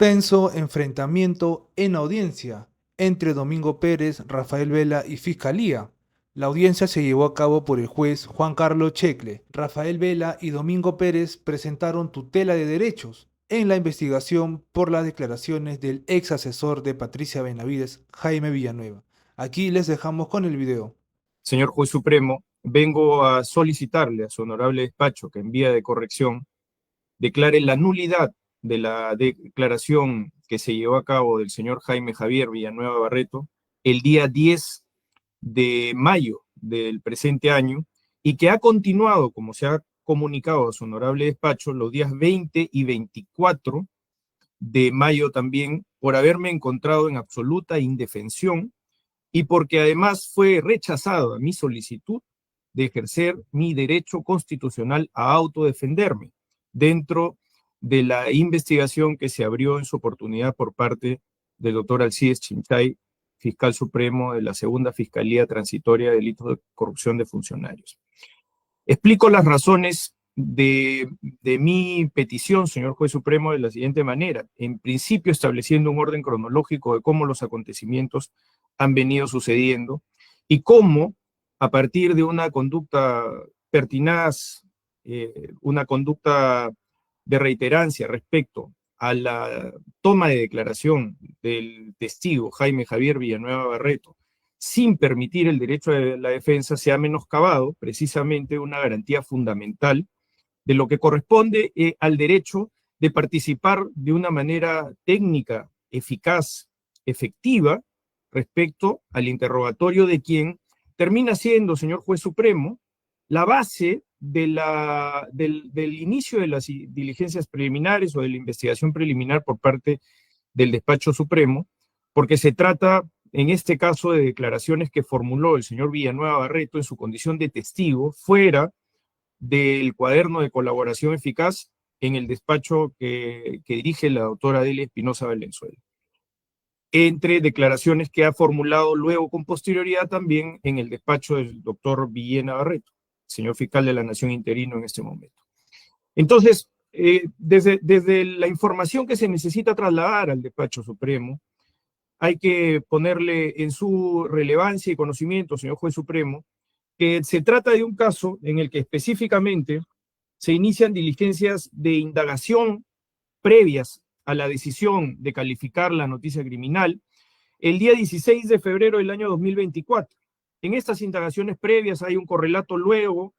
Tenso enfrentamiento en audiencia entre Domingo Pérez, Rafael Vela y Fiscalía. La audiencia se llevó a cabo por el juez Juan Carlos Checle. Rafael Vela y Domingo Pérez presentaron tutela de derechos en la investigación por las declaraciones del ex asesor de Patricia Benavides, Jaime Villanueva. Aquí les dejamos con el video. Señor Juez Supremo, vengo a solicitarle a su honorable despacho que en vía de corrección declare la nulidad de la declaración que se llevó a cabo del señor Jaime Javier Villanueva Barreto el día 10 de mayo del presente año y que ha continuado, como se ha comunicado a su honorable despacho, los días 20 y 24 de mayo también, por haberme encontrado en absoluta indefensión y porque además fue rechazada mi solicitud de ejercer mi derecho constitucional a autodefenderme dentro de la investigación que se abrió en su oportunidad por parte del doctor Alcides Chinchay, fiscal supremo de la Segunda Fiscalía Transitoria de Delitos de Corrupción de Funcionarios. Explico las razones de mi petición, señor Juez Supremo, de la siguiente manera. En principio, estableciendo un orden cronológico de cómo los acontecimientos han venido sucediendo y cómo, a partir de una conducta pertinaz, una conducta de reiterancia respecto a la toma de declaración del testigo Jaime Javier Villanueva Barreto, sin permitir el derecho de la defensa, se ha menoscabado precisamente una garantía fundamental de lo que corresponde al derecho de participar de una manera técnica, eficaz, efectiva, respecto al interrogatorio de quien termina siendo, señor Juez Supremo, la base del inicio de las diligencias preliminares o de la investigación preliminar por parte del Despacho Supremo, porque se trata, en este caso, de declaraciones que formuló el señor Villanueva Barreto en su condición de testigo, fuera del cuaderno de colaboración eficaz en el despacho que dirige la doctora Delia Espinosa Valenzuela, entre declaraciones que ha formulado luego con posterioridad también en el despacho del doctor Villena Barreto, señor fiscal de la Nación interino en este momento. Entonces, desde la información que se necesita trasladar al despacho supremo, hay que ponerle en su relevancia y conocimiento, señor juez supremo, que se trata de un caso en el que específicamente se inician diligencias de indagación previas a la decisión de calificar la noticia criminal el día 16 de febrero del año 2024. En estas indagaciones previas hay un correlato luego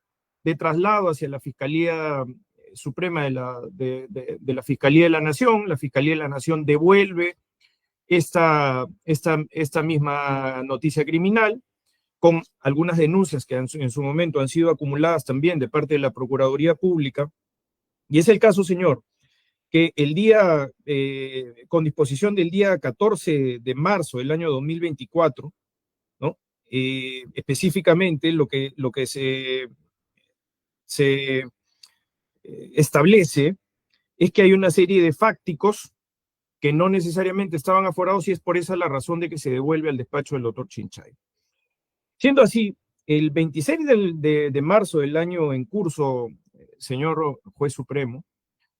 de traslado hacia la Fiscalía Suprema de la Fiscalía de la Nación. La Fiscalía de la Nación devuelve esta misma noticia criminal con algunas denuncias que en su momento han sido acumuladas también de parte de la Procuraduría Pública. Y es el caso, señor, que el día, con disposición del día 14 de marzo del año 2024, ¿no? Específicamente lo que se establece es que hay una serie de fácticos que no necesariamente estaban aforados y es por esa la razón de que se devuelve al despacho del doctor Chinchay. Siendo así, el 26 de marzo del año en curso, señor juez supremo,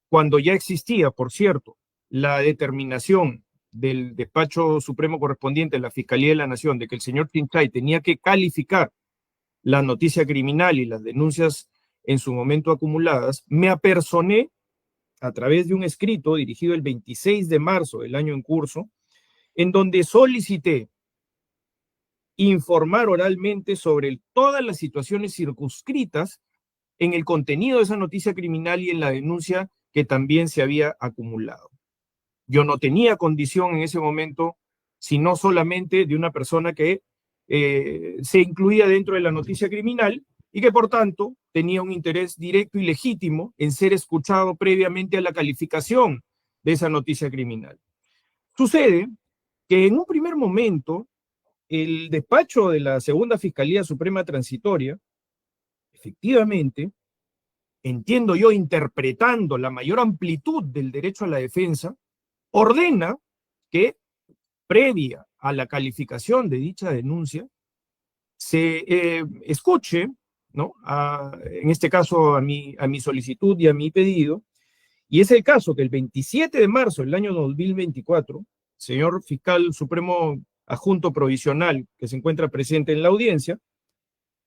cuando ya existía, por cierto, la determinación del despacho supremo correspondiente de la Fiscalía de la Nación de que el señor Chinchay tenía que calificar la noticia criminal y las denuncias en su momento acumuladas, me apersoné a través de un escrito dirigido el 26 de marzo del año en curso, en donde solicité informar oralmente sobre todas las situaciones circunscritas en el contenido de esa noticia criminal y en la denuncia que también se había acumulado. Yo no tenía condición en ese momento, sino solamente de una persona que se incluía dentro de la noticia criminal y que por tanto tenía un interés directo y legítimo en ser escuchado previamente a la calificación de esa noticia criminal. Sucede que en un primer momento el despacho de la Segunda Fiscalía Suprema Transitoria, efectivamente, entiendo yo, interpretando la mayor amplitud del derecho a la defensa, ordena que, previa a la calificación de dicha denuncia, se escuche, ¿no? En este caso a mi solicitud y a mi pedido, Y es el caso que el 27 de marzo del año 2024, señor fiscal supremo adjunto provisional que se encuentra presente en la audiencia,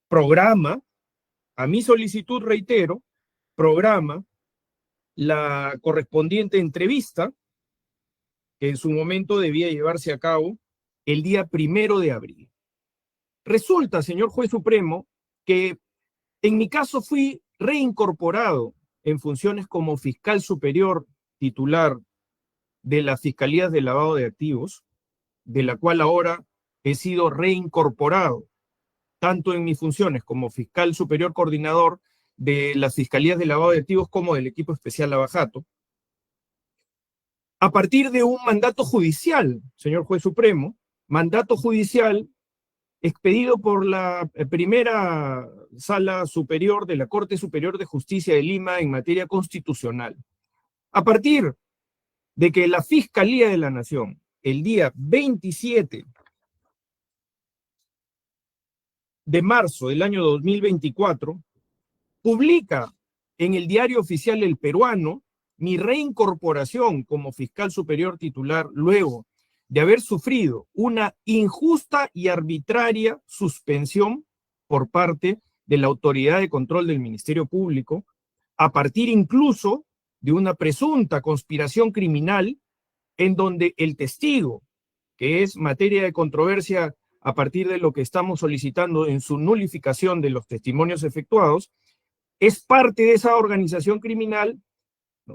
programa, a mi solicitud reitero, programa la correspondiente entrevista que en su momento debía llevarse a cabo el día 1 de abril. Resulta, señor juez supremo, que en mi caso fui reincorporado en funciones como fiscal superior titular de las Fiscalías de Lavado de Activos, de la cual ahora he sido reincorporado, tanto en mis funciones como fiscal superior coordinador de las Fiscalías de Lavado de Activos como del equipo especial Lavajato, a partir de un mandato judicial, señor juez supremo, mandato judicial expedido por la primera sala superior de la Corte Superior de Justicia de Lima en materia constitucional. A partir de que la Fiscalía de la Nación, el día 27 de marzo del año 2024, publica en el Diario Oficial El Peruano mi reincorporación como fiscal superior titular luego de haber sufrido una injusta y arbitraria suspensión por parte de la Autoridad de Control del Ministerio Público, a partir incluso de una presunta conspiración criminal en donde el testigo, que es materia de controversia a partir de lo que estamos solicitando en su nulificación de los testimonios efectuados, es parte de esa organización criminal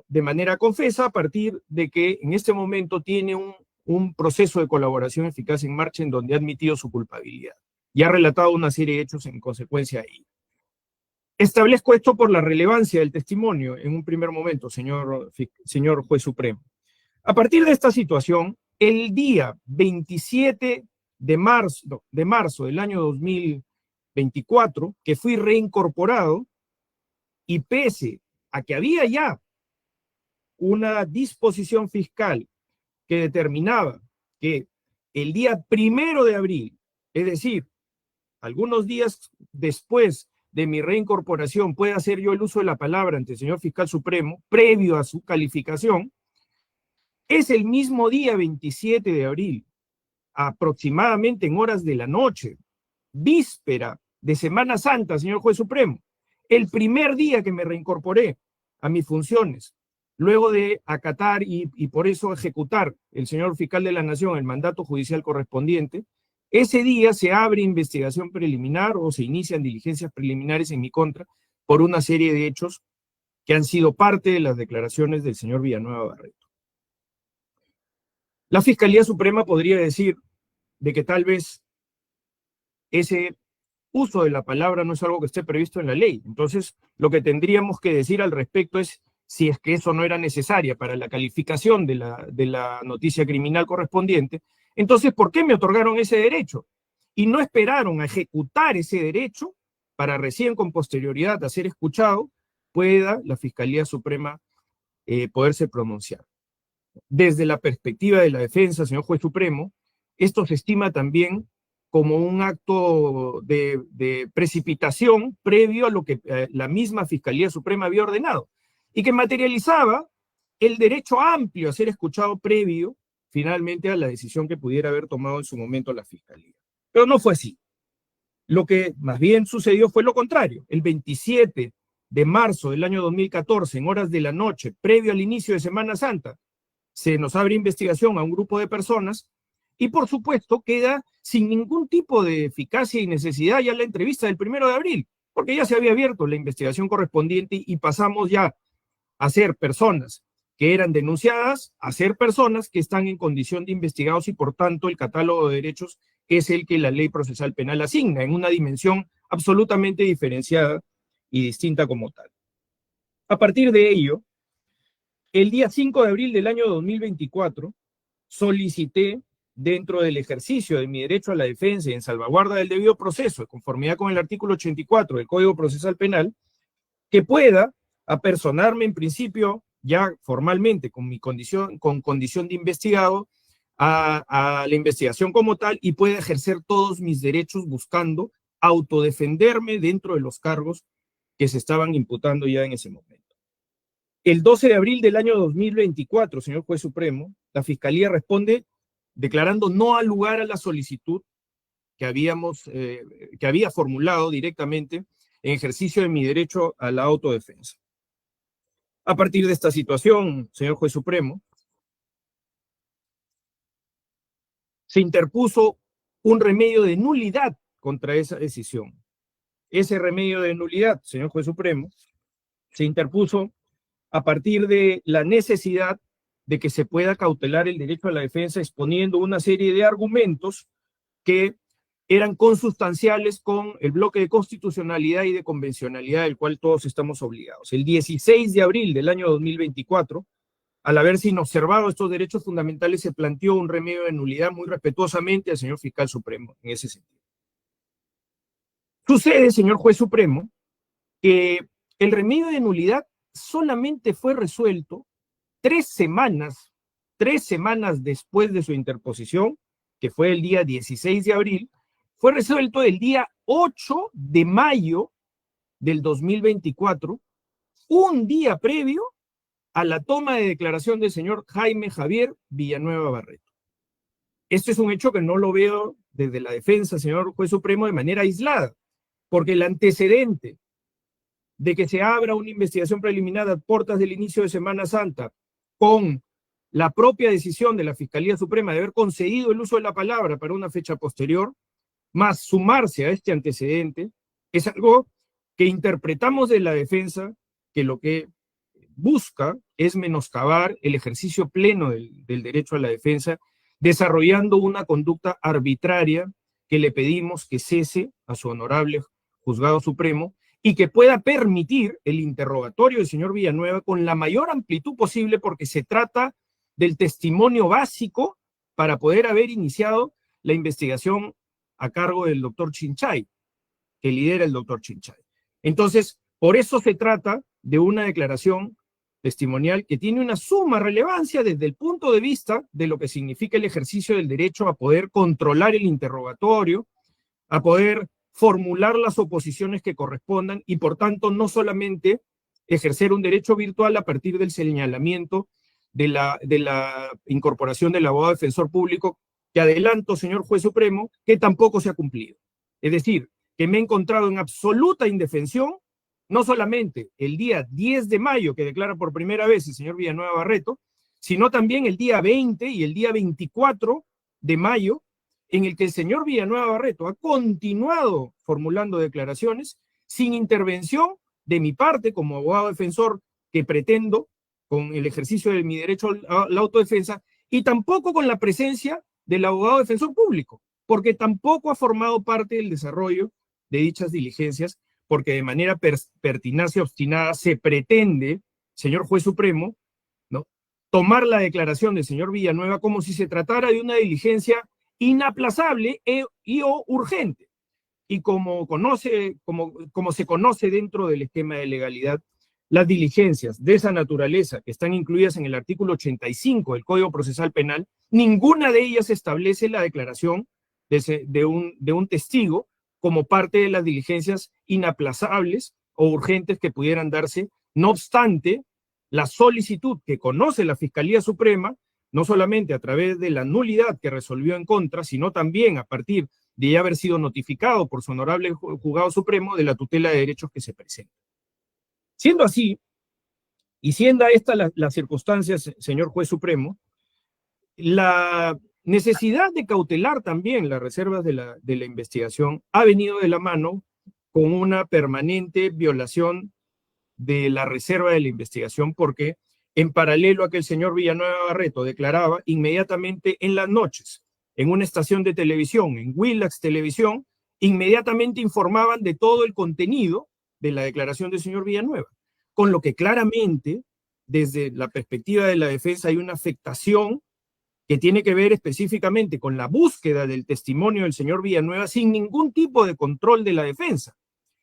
de manera confesa a partir de que en este momento tiene un proceso de colaboración eficaz en marcha en donde ha admitido su culpabilidad y ha relatado una serie de hechos en consecuencia de ello. Establezco esto por la relevancia del testimonio en un primer momento, señor juez supremo. A partir de esta situación, el día 27 de marzo del año 2024, que fui reincorporado, y pese a que había ya una disposición fiscal que determinaba que el día 1 de abril, es decir, algunos días después de mi reincorporación, pueda hacer yo el uso de la palabra ante el señor fiscal supremo, previo a su calificación, es el mismo día 27 de abril, aproximadamente en horas de la noche, víspera de Semana Santa, señor juez supremo, el primer día que me reincorporé a mis funciones, luego de acatar y por eso ejecutar el señor fiscal de la Nación el mandato judicial correspondiente, ese día se abre investigación preliminar o se inician diligencias preliminares en mi contra por una serie de hechos que han sido parte de las declaraciones del señor Villanueva Barreto. La Fiscalía Suprema podría decir de que tal vez ese uso de la palabra no es algo que esté previsto en la ley. Entonces, lo que tendríamos que decir al respecto es si es que eso no era necesaria para la calificación de la noticia criminal correspondiente, entonces, ¿por qué me otorgaron ese derecho? Y no esperaron a ejecutar ese derecho para recién con posterioridad a ser escuchado, pueda la Fiscalía Suprema poderse pronunciar. Desde la perspectiva de la defensa, señor juez supremo, esto se estima también como un acto de precipitación previo a lo que la misma Fiscalía Suprema había ordenado y que materializaba el derecho amplio a ser escuchado previo finalmente a la decisión que pudiera haber tomado en su momento la Fiscalía. Pero no fue así. Lo que más bien sucedió fue lo contrario. El 27 de marzo del año 2014, en horas de la noche, previo al inicio de Semana Santa, se nos abre investigación a un grupo de personas y por supuesto queda sin ningún tipo de eficacia y necesidad ya la entrevista del 1 de abril, porque ya se había abierto la investigación correspondiente y pasamos ya a ser personas que eran denunciadas, a ser personas que están en condición de investigados y por tanto el catálogo de derechos es el que la ley procesal penal asigna en una dimensión absolutamente diferenciada y distinta como tal. A partir de ello, el día 5 de abril del año 2024, solicité, dentro del ejercicio de mi derecho a la defensa y en salvaguarda del debido proceso, de conformidad con el artículo 84 del Código Procesal Penal, que pueda apersonarme en principio, ya formalmente, con condición de investigado, a la investigación como tal y pueda ejercer todos mis derechos buscando autodefenderme dentro de los cargos que se estaban imputando ya en ese momento. El 12 de abril del año 2024, señor juez supremo, la Fiscalía responde declarando no al lugar a la solicitud que había formulado directamente en ejercicio de mi derecho a la autodefensa. A partir de esta situación, señor juez supremo, se interpuso un remedio de nulidad contra esa decisión. Ese remedio de nulidad, señor juez supremo, se interpuso a partir de la necesidad de que se pueda cautelar el derecho a la defensa exponiendo una serie de argumentos que eran consustanciales con el bloque de constitucionalidad y de convencionalidad del cual todos estamos obligados. El 16 de abril del año 2024, al haberse inobservado estos derechos fundamentales, se planteó un remedio de nulidad muy respetuosamente al señor fiscal supremo en ese sentido. Sucede, señor juez supremo, que el remedio de nulidad solamente fue resuelto 3 semanas después de su interposición, que fue el día 16 de abril, fue resuelto el día 8 de mayo del 2024, un día previo a la toma de declaración del señor Jaime Javier Villanueva Barreto. Esto es un hecho que no lo veo desde la defensa, señor juez supremo, de manera aislada, porque el antecedente de que se abra una investigación preliminar a puertas del inicio de Semana Santa con la propia decisión de la Fiscalía Suprema de haber concedido el uso de la palabra para una fecha posterior, más sumarse a este antecedente, es algo que interpretamos de la defensa que lo que busca es menoscabar el ejercicio pleno del derecho a la defensa, desarrollando una conducta arbitraria que le pedimos que cese a su honorable juzgado supremo y que pueda permitir el interrogatorio del señor Villanueva con la mayor amplitud posible, porque se trata del testimonio básico para poder haber iniciado la investigación a cargo del doctor Chinchay, que lidera el doctor Chinchay. Entonces, por eso se trata de una declaración testimonial que tiene una suma relevancia desde el punto de vista de lo que significa el ejercicio del derecho a poder controlar el interrogatorio, a poder formular las oposiciones que correspondan y, por tanto, no solamente ejercer un derecho virtual a partir del señalamiento de la incorporación del abogado defensor público, que adelanto, señor juez supremo, que tampoco se ha cumplido. Es decir, que me he encontrado en absoluta indefensión, no solamente el día 10 de mayo, que declara por primera vez el señor Villanueva Barreto, sino también el día 20 y el día 24 de mayo, en el que el señor Villanueva Barreto ha continuado formulando declaraciones sin intervención de mi parte como abogado defensor, que pretendo con el ejercicio de mi derecho a la autodefensa, y tampoco con la presencia del abogado defensor público, porque tampoco ha formado parte del desarrollo de dichas diligencias, porque de manera pertinaz y obstinada se pretende, señor juez supremo, ¿no?, tomar la declaración del señor Villanueva como si se tratara de una diligencia inaplazable y o urgente. Y como se conoce dentro del esquema de legalidad, las diligencias de esa naturaleza que están incluidas en el artículo 85 del Código Procesal Penal, ninguna de ellas establece la declaración de un testigo como parte de las diligencias inaplazables o urgentes que pudieran darse. No obstante, la solicitud que conoce la Fiscalía Suprema, no solamente a través de la nulidad que resolvió en contra, sino también a partir de ya haber sido notificado por su honorable juzgado supremo de la tutela de derechos que se presenta. Siendo así, y siendo esta la circunstancia, señor juez supremo, la necesidad de cautelar también las reservas de la investigación ha venido de la mano con una permanente violación de la reserva de la investigación, porque en paralelo a que el señor Villanueva Barreto declaraba, inmediatamente en las noches, en una estación de televisión, en Willax Televisión, inmediatamente informaban de todo el contenido de la declaración del señor Villanueva, con lo que claramente, desde la perspectiva de la defensa, hay una afectación que tiene que ver específicamente con la búsqueda del testimonio del señor Villanueva sin ningún tipo de control de la defensa.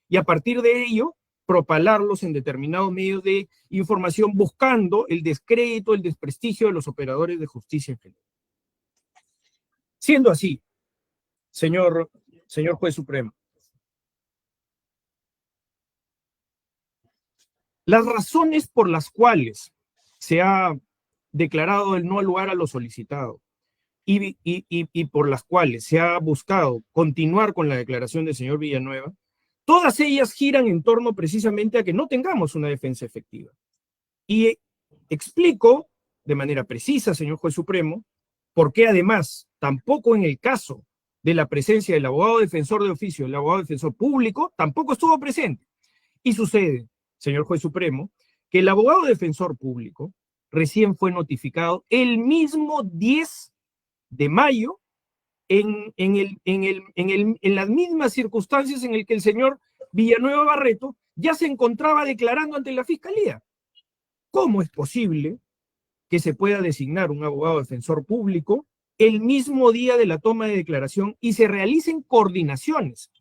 Y a partir de ello, propalarlos en determinados medios de información buscando el descrédito, el desprestigio de los operadores de justicia en general. Siendo así, señor juez supremo, Las razones por las cuales se ha declarado el no lugar a lo solicitado y por las cuales se ha buscado continuar con la declaración del señor Villanueva, todas ellas giran en torno precisamente a que no tengamos una defensa efectiva. Y explico de manera precisa, señor juez supremo, por qué además tampoco en el caso de la presencia del abogado defensor de oficio, el abogado defensor público, tampoco estuvo presente. Y sucede, señor juez supremo, que el abogado defensor público recién fue notificado el mismo 10 de mayo en las mismas circunstancias en el que el señor Villanueva Barreto ya se encontraba declarando ante la Fiscalía. ¿Cómo es posible que se pueda designar un abogado defensor público el mismo día de la toma de declaración y se realicen coordinaciones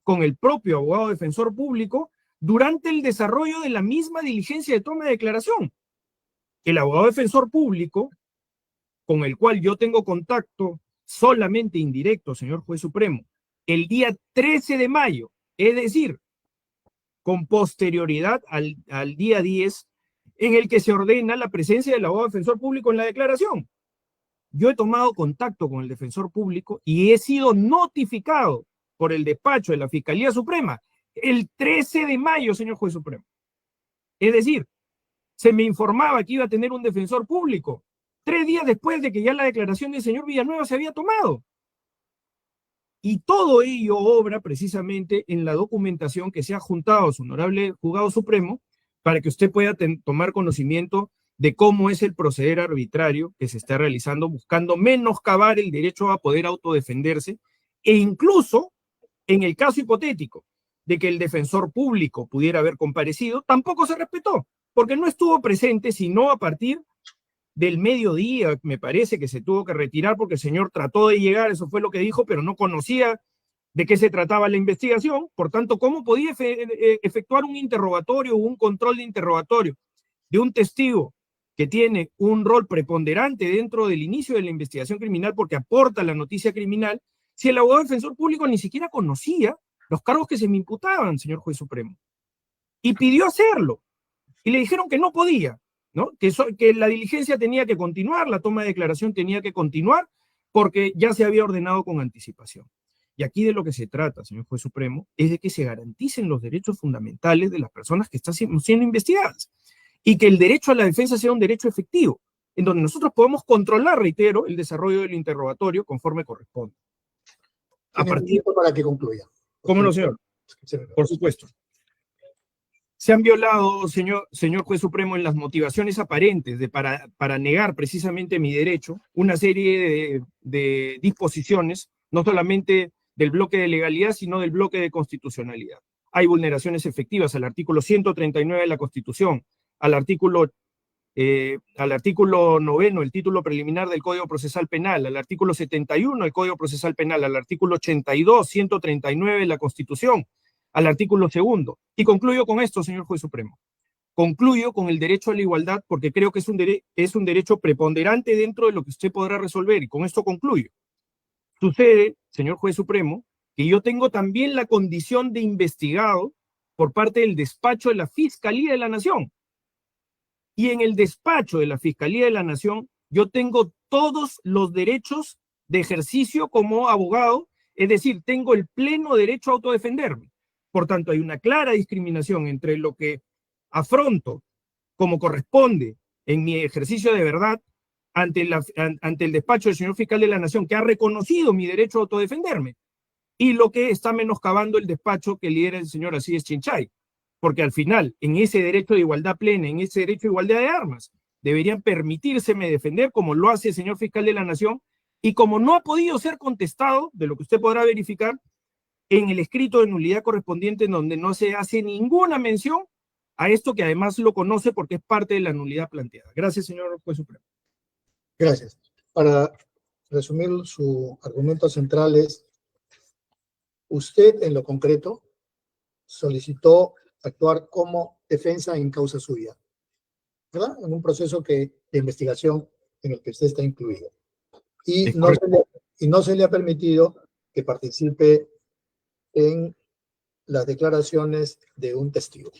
con el propio abogado defensor público durante el desarrollo de la misma diligencia de toma de declaración? El abogado defensor público, con el cual yo tengo contacto solamente indirecto, señor juez supremo, el día 13 de mayo, es decir, con posterioridad al día 10, en el que se ordena la presencia del abogado defensor público en la declaración. Yo he tomado contacto con el defensor público y he sido notificado por el despacho de la Fiscalía Suprema el 13 de mayo, señor juez supremo. Es decir, se me informaba que iba a tener un defensor público 3 días después de que ya la declaración del señor Villanueva se había tomado. Y todo ello obra precisamente en la documentación que se ha juntado a su honorable juzgado supremo para que usted pueda tomar conocimiento de cómo es el proceder arbitrario que se está realizando buscando menoscabar el derecho a poder autodefenderse e incluso en el caso hipotético de que el defensor público pudiera haber comparecido, tampoco se respetó, porque no estuvo presente sino a partir del mediodía, me parece que se tuvo que retirar porque el señor trató de llegar, eso fue lo que dijo, pero no conocía de qué se trataba la investigación, por tanto, ¿cómo podía efectuar un interrogatorio o un control de interrogatorio de un testigo que tiene un rol preponderante dentro del inicio de la investigación criminal porque aporta la noticia criminal, si el abogado defensor público ni siquiera conocía los cargos que se me imputaban, señor juez supremo? Y pidió hacerlo, y le dijeron que no podía, ¿no? Que la diligencia tenía que continuar, la toma de declaración tenía que continuar, porque ya se había ordenado con anticipación. Y aquí de lo que se trata, señor juez supremo, es de que se garanticen los derechos fundamentales de las personas que están siendo investigadas y que el derecho a la defensa sea un derecho efectivo, en donde nosotros podemos controlar, reitero, el desarrollo del interrogatorio conforme corresponde. A partir para que concluya. ¿Cómo no, señor? Por supuesto. Se han violado, señor juez supremo, en las motivaciones aparentes para negar precisamente mi derecho, una serie de disposiciones, no solamente del bloque de legalidad, sino del bloque de constitucionalidad. Hay vulneraciones efectivas al artículo 139 de la Constitución, al artículo 9, el título preliminar del Código Procesal Penal, al artículo 71 del Código Procesal Penal, al artículo 82, 139 de la Constitución, al artículo 2. Y concluyo con esto, señor juez supremo. Concluyo con el derecho a la igualdad porque creo que es un derecho preponderante dentro de lo que usted podrá resolver, y con esto concluyo. Sucede, señor juez supremo, que yo tengo también la condición de investigado por parte del despacho de la Fiscalía de la Nación. Y en el despacho de la Fiscalía de la Nación yo tengo todos los derechos de ejercicio como abogado, es decir, tengo el pleno derecho a autodefenderme. Por tanto, hay una clara discriminación entre lo que afronto como corresponde en mi ejercicio de verdad ante el despacho del señor fiscal de la Nación, que ha reconocido mi derecho a autodefenderme, y lo que está menoscabando el despacho que lidera el señor Alcides Chinchay. Porque al final, en ese derecho de igualdad plena, en ese derecho de igualdad de armas, deberían permitírseme defender como lo hace el señor fiscal de la Nación, y como no ha podido ser contestado, de lo que usted podrá verificar, en el escrito de nulidad correspondiente, en donde no se hace ninguna mención a esto que además lo conoce porque es parte de la nulidad planteada. Gracias, señor juez supremo. Gracias. Para resumir, su argumento central es, usted en lo concreto solicitó actuar como defensa en causa suya, ¿verdad? En un proceso de investigación en el que usted está incluido. Y no se le ha permitido que participe en las declaraciones de un testigo.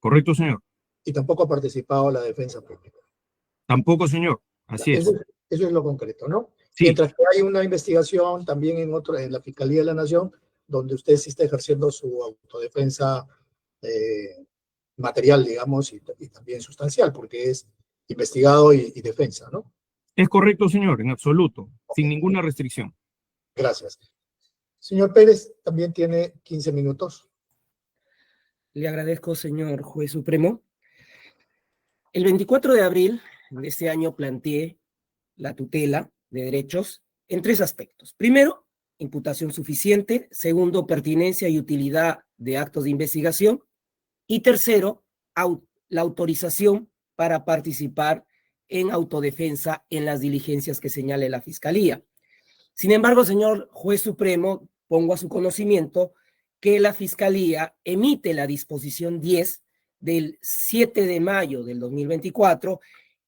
Correcto, señor. Y tampoco ha participado la defensa pública. Tampoco, señor. Ya, Así es. eso es lo concreto, ¿no? Sí, Mientras que hay una investigación también en la Fiscalía de la Nación, donde usted sí está ejerciendo su autodefensa material, digamos, y también sustancial, porque es investigado y defensa, ¿no? es correcto, señor, en absoluto, Ok, sin ninguna restricción. gracias. Señor Pérez, también tiene 15 minutos. Le agradezco, señor juez supremo. El 24 de abril de este año planteé la tutela de derechos en tres aspectos. Primero, imputación suficiente. Segundo, pertinencia y utilidad de actos de investigación. Y tercero, la autorización para participar en autodefensa en las diligencias que señale la Fiscalía. Sin embargo, señor juez supremo, pongo a su conocimiento que la Fiscalía emite la disposición 10 del 7 de mayo del 2024,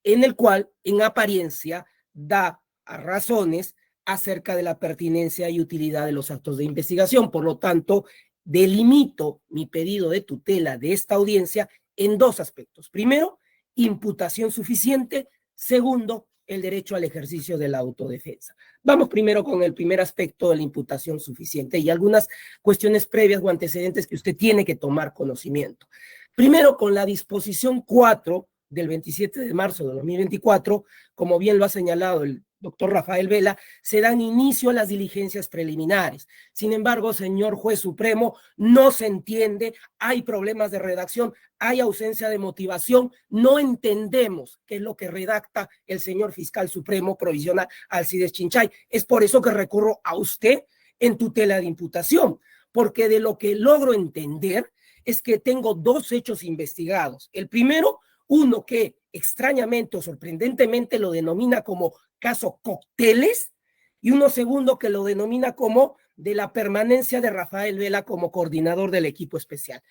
en el cual, en apariencia, da razones acerca de la pertinencia y utilidad de los actos de investigación. Por lo tanto, delimito mi pedido de tutela de esta audiencia en dos aspectos. Primero, imputación suficiente. Segundo, el derecho al ejercicio de la autodefensa. Vamos primero con el primer aspecto de la imputación suficiente y algunas cuestiones previas o antecedentes que usted tiene que tomar conocimiento. Primero, con la disposición 4 del 27 de marzo de 2024, como bien lo ha señalado el doctor Rafael Vela, se dan inicio a las diligencias preliminares. Sin embargo, señor juez supremo, no se entiende, hay problemas de redacción, hay ausencia de motivación, no entendemos qué es lo que redacta el señor fiscal supremo provisional Alcides Chinchay. Es por eso que recurro a usted en tutela de imputación, porque de lo que logro entender es que tengo dos hechos investigados. El primero, uno que extrañamente o sorprendentemente lo denomina como caso Cócteles, y uno segundo que lo denomina como de la permanencia de Rafael Vela como coordinador del equipo especial.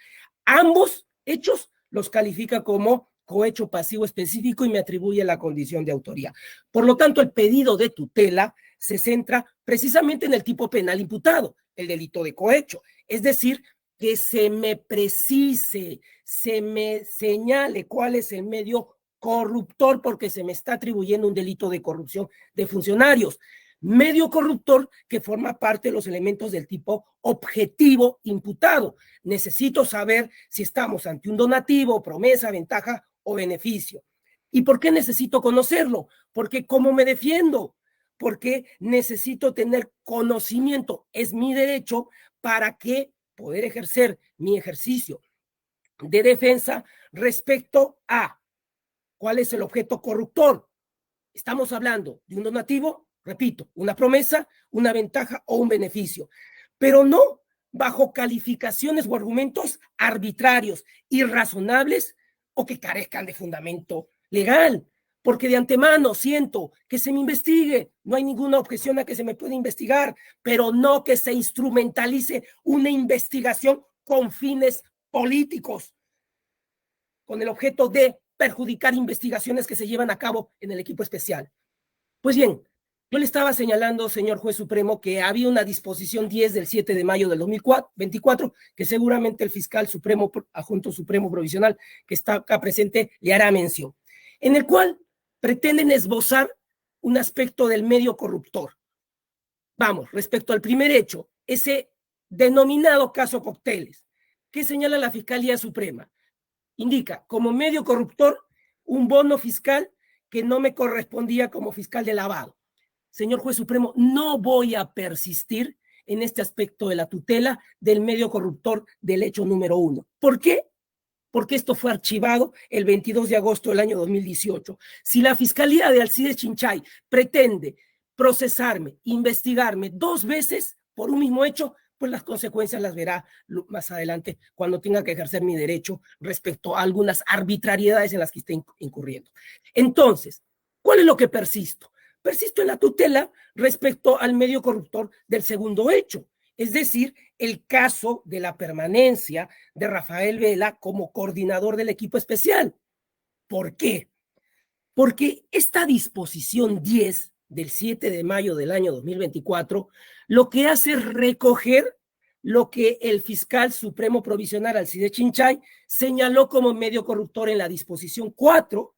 Ambos hechos los califica como cohecho pasivo específico y me atribuye la condición de autoría. Por lo tanto, el pedido de tutela se centra precisamente en el tipo penal imputado, el delito de cohecho, es decir, que se me precise, se me señale cuál es el medio corruptor, porque se me está atribuyendo un delito de corrupción de funcionarios. Medio corruptor que forma parte de los elementos del tipo objetivo imputado. Necesito saber si estamos ante un donativo, promesa, ventaja o beneficio. ¿Y por qué necesito conocerlo? Porque ¿cómo me defiendo? Porque necesito tener conocimiento. Es mi derecho para que poder ejercer mi ejercicio de defensa respecto a cuál es el objeto corruptor. Estamos hablando de un donativo, repito, una promesa, una ventaja o un beneficio, pero no bajo calificaciones o argumentos arbitrarios, irrazonables o que carezcan de fundamento legal, porque de antemano siento que se me investigue, no hay ninguna objeción a que se me pueda investigar, pero no que se instrumentalice una investigación con fines políticos, con el objeto de perjudicar investigaciones que se llevan a cabo en el equipo especial. Pues bien, yo le estaba señalando, señor juez supremo, que había una disposición 10 del 7 de mayo del 2024, que seguramente el fiscal supremo, adjunto supremo provisional, que está acá presente, le hará mención, en el cual pretenden esbozar un aspecto del medio corruptor. Vamos, respecto al primer hecho, ese denominado caso Cócteles, que señala la Fiscalía Suprema, indica como medio corruptor un bono fiscal que no me correspondía como fiscal de lavado. Señor juez supremo, no voy a persistir en este aspecto de la tutela del medio corruptor del hecho número 1. ¿Por qué? Porque esto fue archivado el 22 de agosto del año 2018. Si la Fiscalía de Alcides Chinchay pretende procesarme, investigarme 2 veces por un mismo hecho, pues las consecuencias las verá más adelante cuando tenga que ejercer mi derecho respecto a algunas arbitrariedades en las que esté incurriendo. Entonces, ¿cuál es lo que persisto? Persisto en la tutela respecto al medio corruptor del segundo hecho, es decir, el caso de la permanencia de Rafael Vela como coordinador del equipo especial. ¿Por qué? Porque esta disposición 10 del 7 de mayo del año 2024 lo que hace es recoger lo que el fiscal supremo provisional Alcides Chinchay señaló como medio corruptor en la disposición 4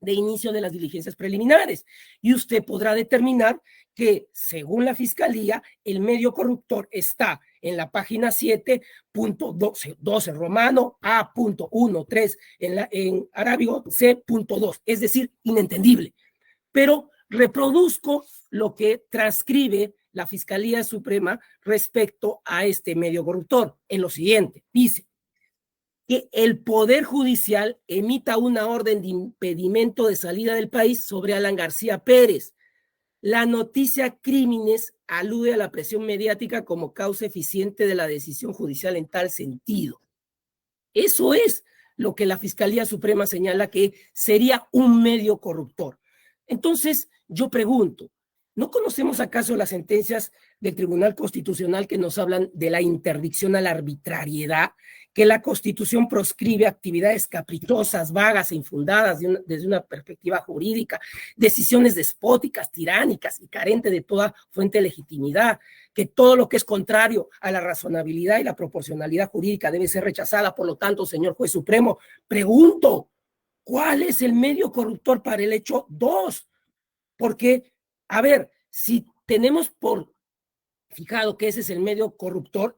de inicio de las diligencias preliminares. Y usted podrá determinar que, según la Fiscalía, el medio corruptor está en la página 7.12 romano, A.13 en arábigo C.2, es decir, inentendible. Pero reproduzco lo que transcribe la Fiscalía Suprema respecto a este medio corruptor en lo siguiente. Dice que el Poder Judicial emita una orden de impedimento de salida del país sobre Alan García Pérez. La noticia crímenes alude a la presión mediática como causa eficiente de la decisión judicial en tal sentido. Eso es lo que la Fiscalía Suprema señala que sería un medio corruptor. Entonces, yo pregunto, ¿no conocemos acaso las sentencias del Tribunal Constitucional que nos hablan de la interdicción a la arbitrariedad, que la Constitución proscribe actividades caprichosas, vagas e infundadas desde una perspectiva jurídica, decisiones despóticas, tiránicas y carentes de toda fuente de legitimidad, que todo lo que es contrario a la razonabilidad y la proporcionalidad jurídica debe ser rechazada? Por lo tanto, señor juez supremo, pregunto, ¿cuál es el medio corruptor para el hecho 2? Porque, a ver, si tenemos por fijado que ese es el medio corruptor,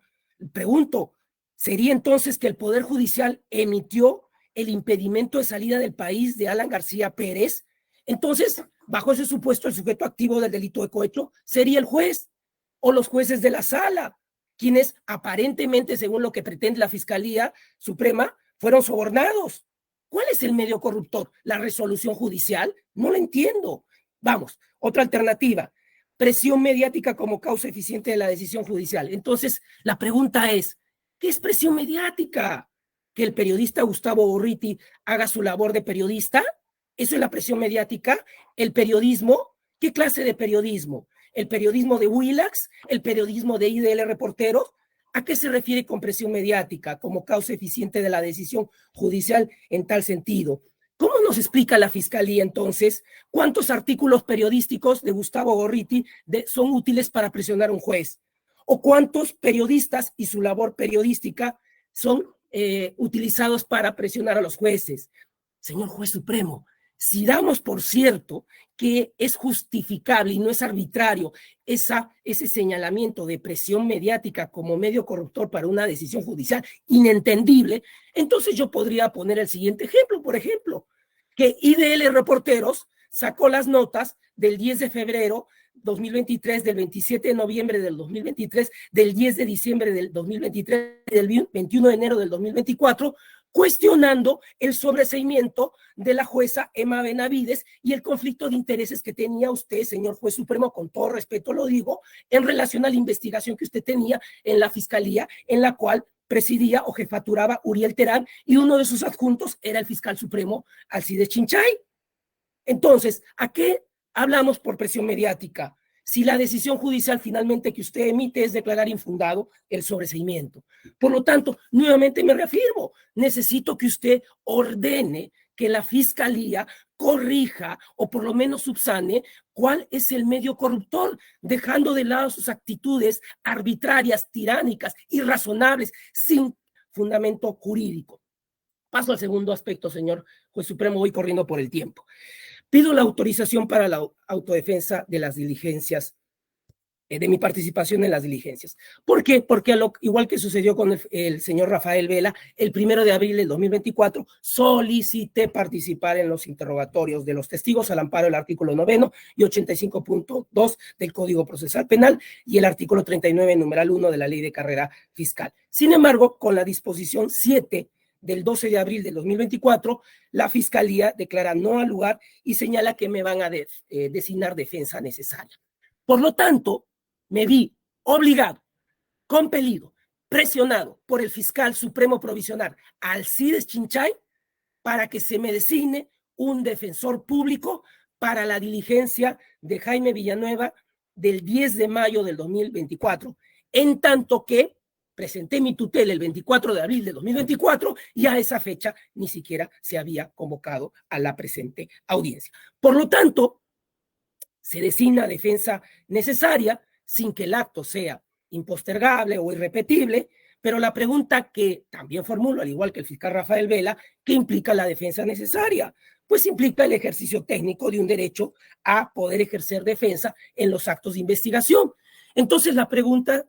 pregunto, ¿sería entonces que el Poder Judicial emitió el impedimento de salida del país de Alan García Pérez? Entonces, bajo ese supuesto, el sujeto activo del delito de cohecho sería el juez o los jueces de la sala, quienes aparentemente, según lo que pretende la Fiscalía Suprema, fueron sobornados. ¿Cuál es el medio corruptor? ¿La resolución judicial? No lo entiendo. Vamos, otra alternativa, presión mediática como causa eficiente de la decisión judicial. Entonces, la pregunta es, ¿qué es presión mediática? ¿Que el periodista Gustavo Gorriti haga su labor de periodista? ¿Eso es la presión mediática? ¿El periodismo? ¿Qué clase de periodismo? ¿El periodismo de Willax? ¿El periodismo de IDL Reporteros? ¿A qué se refiere con presión mediática como causa eficiente de la decisión judicial en tal sentido? ¿Cómo nos explica la Fiscalía entonces cuántos artículos periodísticos de Gustavo Gorriti son útiles para presionar a un juez? ¿O cuántos periodistas y su labor periodística son utilizados para presionar a los jueces? Señor juez supremo, si damos por cierto que es justificable y no es arbitrario ese señalamiento de presión mediática como medio corruptor para una decisión judicial inentendible, entonces yo podría poner el siguiente ejemplo, por ejemplo, que IDL Reporteros sacó las notas del 10 de febrero 2023, del 27 de noviembre del 2023, del 10 de diciembre del 2023 y del 21 de enero del 2024, cuestionando el sobreseimiento de la jueza Emma Benavides y el conflicto de intereses que tenía usted, señor juez supremo, con todo respeto lo digo, en relación a la investigación que usted tenía en la Fiscalía, en la cual presidía o jefaturaba Uriel Terán, y uno de sus adjuntos era el fiscal supremo Alcides Chinchay. Entonces, ¿a qué hablamos por presión mediática? Si la decisión judicial finalmente que usted emite es declarar infundado el sobreseimiento. Por lo tanto, nuevamente me reafirmo, necesito que usted ordene que la Fiscalía corrija o por lo menos subsane cuál es el medio corruptor, dejando de lado sus actitudes arbitrarias, tiránicas, irrazonables, sin fundamento jurídico. Paso al segundo aspecto, señor juez supremo, voy corriendo por el tiempo. Pido la autorización para la autodefensa de las diligencias, de mi participación en las diligencias. ¿Por qué? Porque igual que sucedió con el señor Rafael Vela, el 1 de abril del 2024 solicité participar en los interrogatorios de los testigos al amparo del artículo 9 y 85.2 del Código Procesal Penal y el artículo 39, numeral 1 de la Ley de Carrera Fiscal. Sin embargo, con la disposición 7 del 12 de abril del 2024, la Fiscalía declara no al lugar y señala que me van a designar defensa necesaria. Por lo tanto, me vi obligado, compelido, presionado por el fiscal supremo provisional Alcides Chinchay para que se me designe un defensor público para la diligencia de Jaime Villanueva del 10 de mayo del 2024, en tanto que presenté mi tutela el 24 de abril de 2024 y a esa fecha ni siquiera se había convocado a la presente audiencia. Por lo tanto, se designa defensa necesaria sin que el acto sea impostergable o irrepetible, pero la pregunta que también formulo, al igual que el fiscal Rafael Vela, ¿qué implica la defensa necesaria? Pues implica el ejercicio técnico de un derecho a poder ejercer defensa en los actos de investigación. Entonces la pregunta,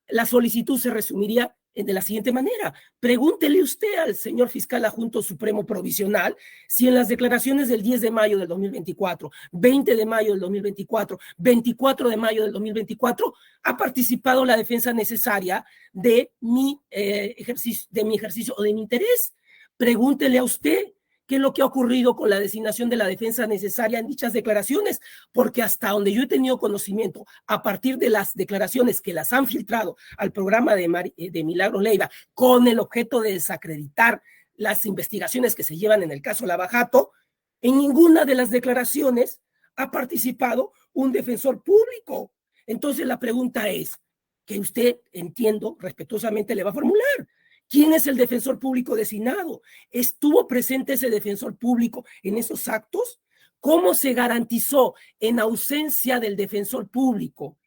la solicitud se resumiría de la siguiente manera. Pregúntele usted al señor fiscal adjunto supremo provisional si en las declaraciones del 10 de mayo del 2024, 20 de mayo del 2024, 24 de mayo del 2024, ha participado la defensa necesaria de mi ejercicio o de mi interés. Pregúntele a usted qué es lo que ha ocurrido con la designación de la defensa necesaria en dichas declaraciones, porque hasta donde yo he tenido conocimiento, a partir de las declaraciones que las han filtrado al programa de Milagros Leiva, con el objeto de desacreditar las investigaciones que se llevan en el caso Lavajato, en ninguna de las declaraciones ha participado un defensor público. Entonces la pregunta es, que usted, entiendo, respetuosamente le va a formular. ¿Quién es el defensor público designado? ¿Estuvo presente ese defensor público en esos actos? ¿Cómo se garantizó, en ausencia del defensor público,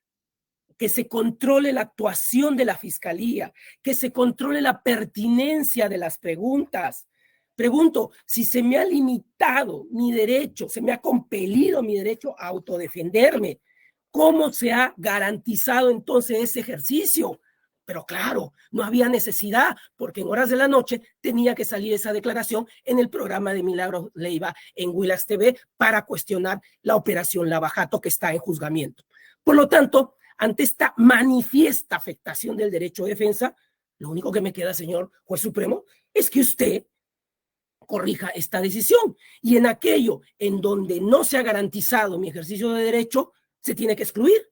que se controle la actuación de la fiscalía, que se controle la pertinencia de las preguntas? Pregunto, si se me ha limitado mi derecho, se me ha compelido mi derecho a autodefenderme, ¿cómo se ha garantizado entonces ese ejercicio? Pero claro, no había necesidad, porque en horas de la noche tenía que salir esa declaración en el programa de Milagros Leiva en Willax TV para cuestionar la operación Lavajato que está en juzgamiento. Por lo tanto, ante esta manifiesta afectación del derecho de defensa, lo único que me queda, señor juez supremo, es que usted corrija esta decisión. Y en aquello en donde no se ha garantizado mi ejercicio de derecho, se tiene que excluir.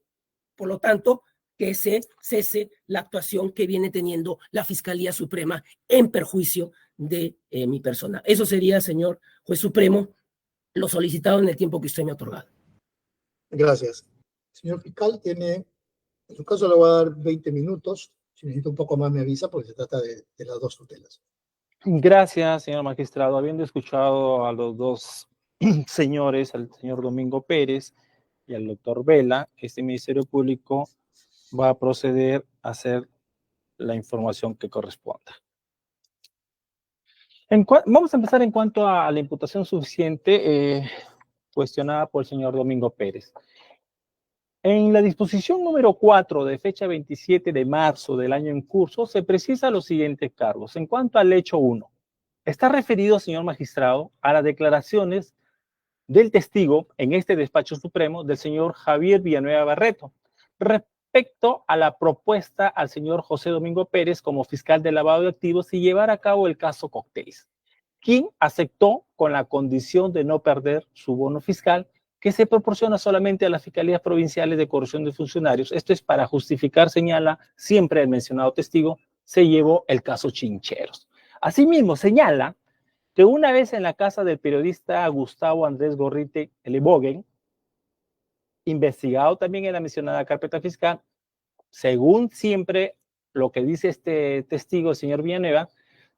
Por lo tanto, que se cese la actuación que viene teniendo la Fiscalía Suprema en perjuicio de mi persona. Eso sería, señor juez supremo, lo solicitado en el tiempo que usted me ha otorgado. Gracias. Señor fiscal, en su caso le voy a dar 20 minutos. Si necesita un poco más me avisa porque se trata de las dos tutelas. Gracias, señor magistrado. Habiendo escuchado a los dos señores, al señor Domingo Pérez y al doctor Vela, este Ministerio Público va a proceder a hacer la información que corresponda. Vamos a empezar en cuanto a la imputación suficiente cuestionada por el señor Domingo Pérez. En la disposición número 4 de fecha 27 de marzo del año en curso se precisa los siguientes cargos. En cuanto al hecho 1, está referido, señor magistrado, a las declaraciones del testigo en este despacho supremo del señor Javier Villanueva Barreto, respecto a la propuesta al señor José Domingo Pérez como fiscal de lavado de activos y llevar a cabo el caso Cócteles, quien aceptó con la condición de no perder su bono fiscal que se proporciona solamente a las fiscalías provinciales de corrupción de funcionarios. Esto es para justificar, señala siempre el mencionado testigo, se llevó el caso Chincheros. Asimismo, señala que una vez en la casa del periodista Gustavo Andrés Gorriti Elebogen, investigado también en la mencionada carpeta fiscal, según siempre lo que dice este testigo, el señor Villanueva,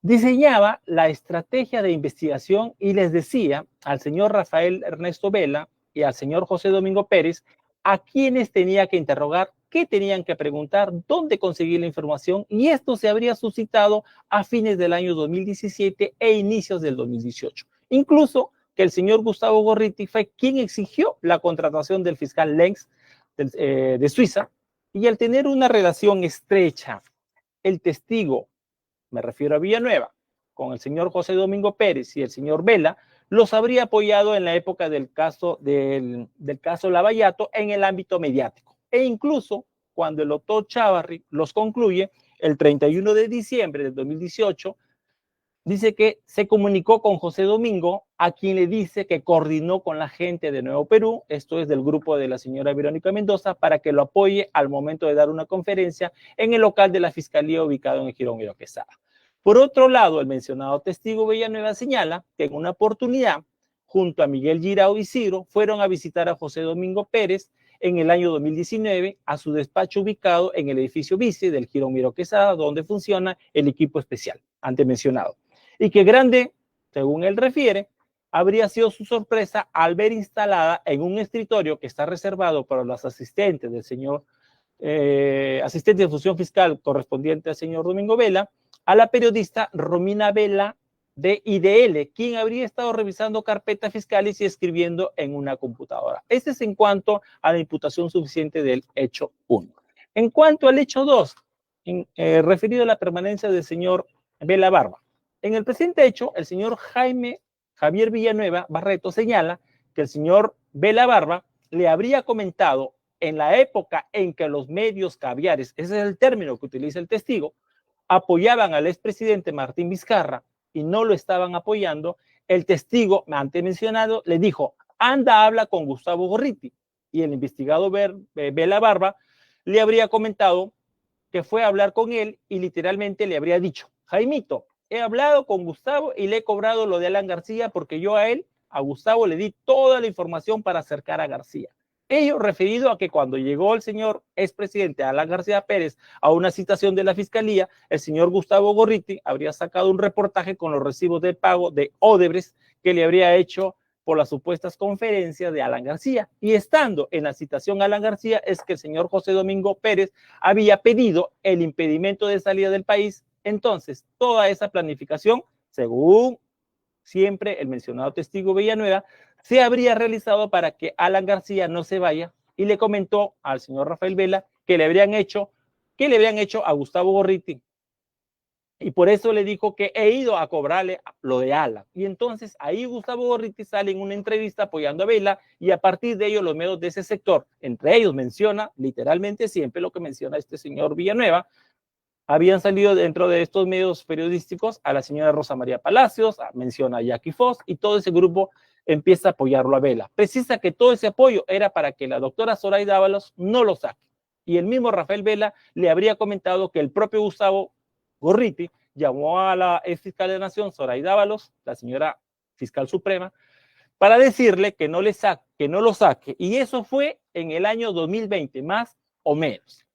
diseñaba la estrategia de investigación y les decía al señor Rafael Ernesto Vela y al señor José Domingo Pérez a quienes tenía que interrogar, qué tenían que preguntar, dónde conseguir la información, y esto se habría suscitado a fines del año 2017 e inicios del 2018. Incluso que el señor Gustavo Gorriti fue quien exigió la contratación del fiscal Lenz de Suiza, y al tener una relación estrecha, el testigo, me refiero a Villanueva, con el señor José Domingo Pérez y el señor Vela, los habría apoyado en la época del caso Lavallato en el ámbito mediático. E incluso cuando el doctor Chávarri los concluye, el 31 de diciembre del 2018, dice que se comunicó con José Domingo, a quien le dice que coordinó con la gente de Nuevo Perú, esto es del grupo de la señora Verónica Mendoza, para que lo apoye al momento de dar una conferencia en el local de la Fiscalía ubicado en el Jirón Miro Quesada. Por otro lado, el mencionado testigo Villanueva señala que en una oportunidad, junto a Miguel Girao y Ciro, fueron a visitar a José Domingo Pérez en el año 2019 a su despacho ubicado en el edificio Vice del Jirón Miro Quesada, donde funciona el equipo especial, antes mencionado. Y que grande, según él refiere, habría sido su sorpresa al ver instalada en un escritorio que está reservado para los asistentes del señor asistente de función fiscal correspondiente al señor Domingo Vela, a la periodista Romina Vela de IDL, quien habría estado revisando carpetas fiscales y escribiendo en una computadora. Este es en cuanto a la imputación suficiente del hecho 1. En cuanto al hecho 2, referido a la permanencia del señor Vela Barba. En el presente hecho, el señor Javier Villanueva Barreto señala que el señor Vela Barba le habría comentado en la época en que los medios caviares, ese es el término que utiliza el testigo, apoyaban al expresidente Martín Vizcarra y no lo estaban apoyando, el testigo antes mencionado le dijo, anda, habla con Gustavo Gorriti. Y el investigado Vela Barba le habría comentado que fue a hablar con él y literalmente le habría dicho, Jaimito, he hablado con Gustavo y le he cobrado lo de Alan García porque yo a Gustavo le di toda la información para acercar a García. Ello referido a que cuando llegó el señor expresidente Alan García Pérez a una citación de la fiscalía, el señor Gustavo Gorriti habría sacado un reportaje con los recibos de pago de Odebrecht que le habría hecho por las supuestas conferencias de Alan García. Y estando en la citación Alan García es que el señor José Domingo Pérez había pedido el impedimento de salida del país. Entonces, toda esa planificación, según siempre el mencionado testigo Villanueva, se habría realizado para que Alan García no se vaya y le comentó al señor Rafael Vela que le habrían hecho a Gustavo Gorriti. Y por eso le dijo que he ido a cobrarle lo de Alan. Y entonces ahí Gustavo Gorriti sale en una entrevista apoyando a Vela y a partir de ello los medios de ese sector, entre ellos menciona literalmente siempre lo que menciona este señor Villanueva, habían salido dentro de estos medios periodísticos a la señora Rosa María Palacios, menciona a Jackie Foss, y todo ese grupo empieza a apoyarlo a Vela. Precisa que todo ese apoyo era para que la doctora Zoraida Ábalos no lo saque. Y el mismo Rafael Vela le habría comentado que el propio Gustavo Gorriti llamó a la ex fiscal de la Nación, Zoraida Ábalos, la señora fiscal suprema, para decirle que no lo saque. Y eso fue en el año 2020, más o menos.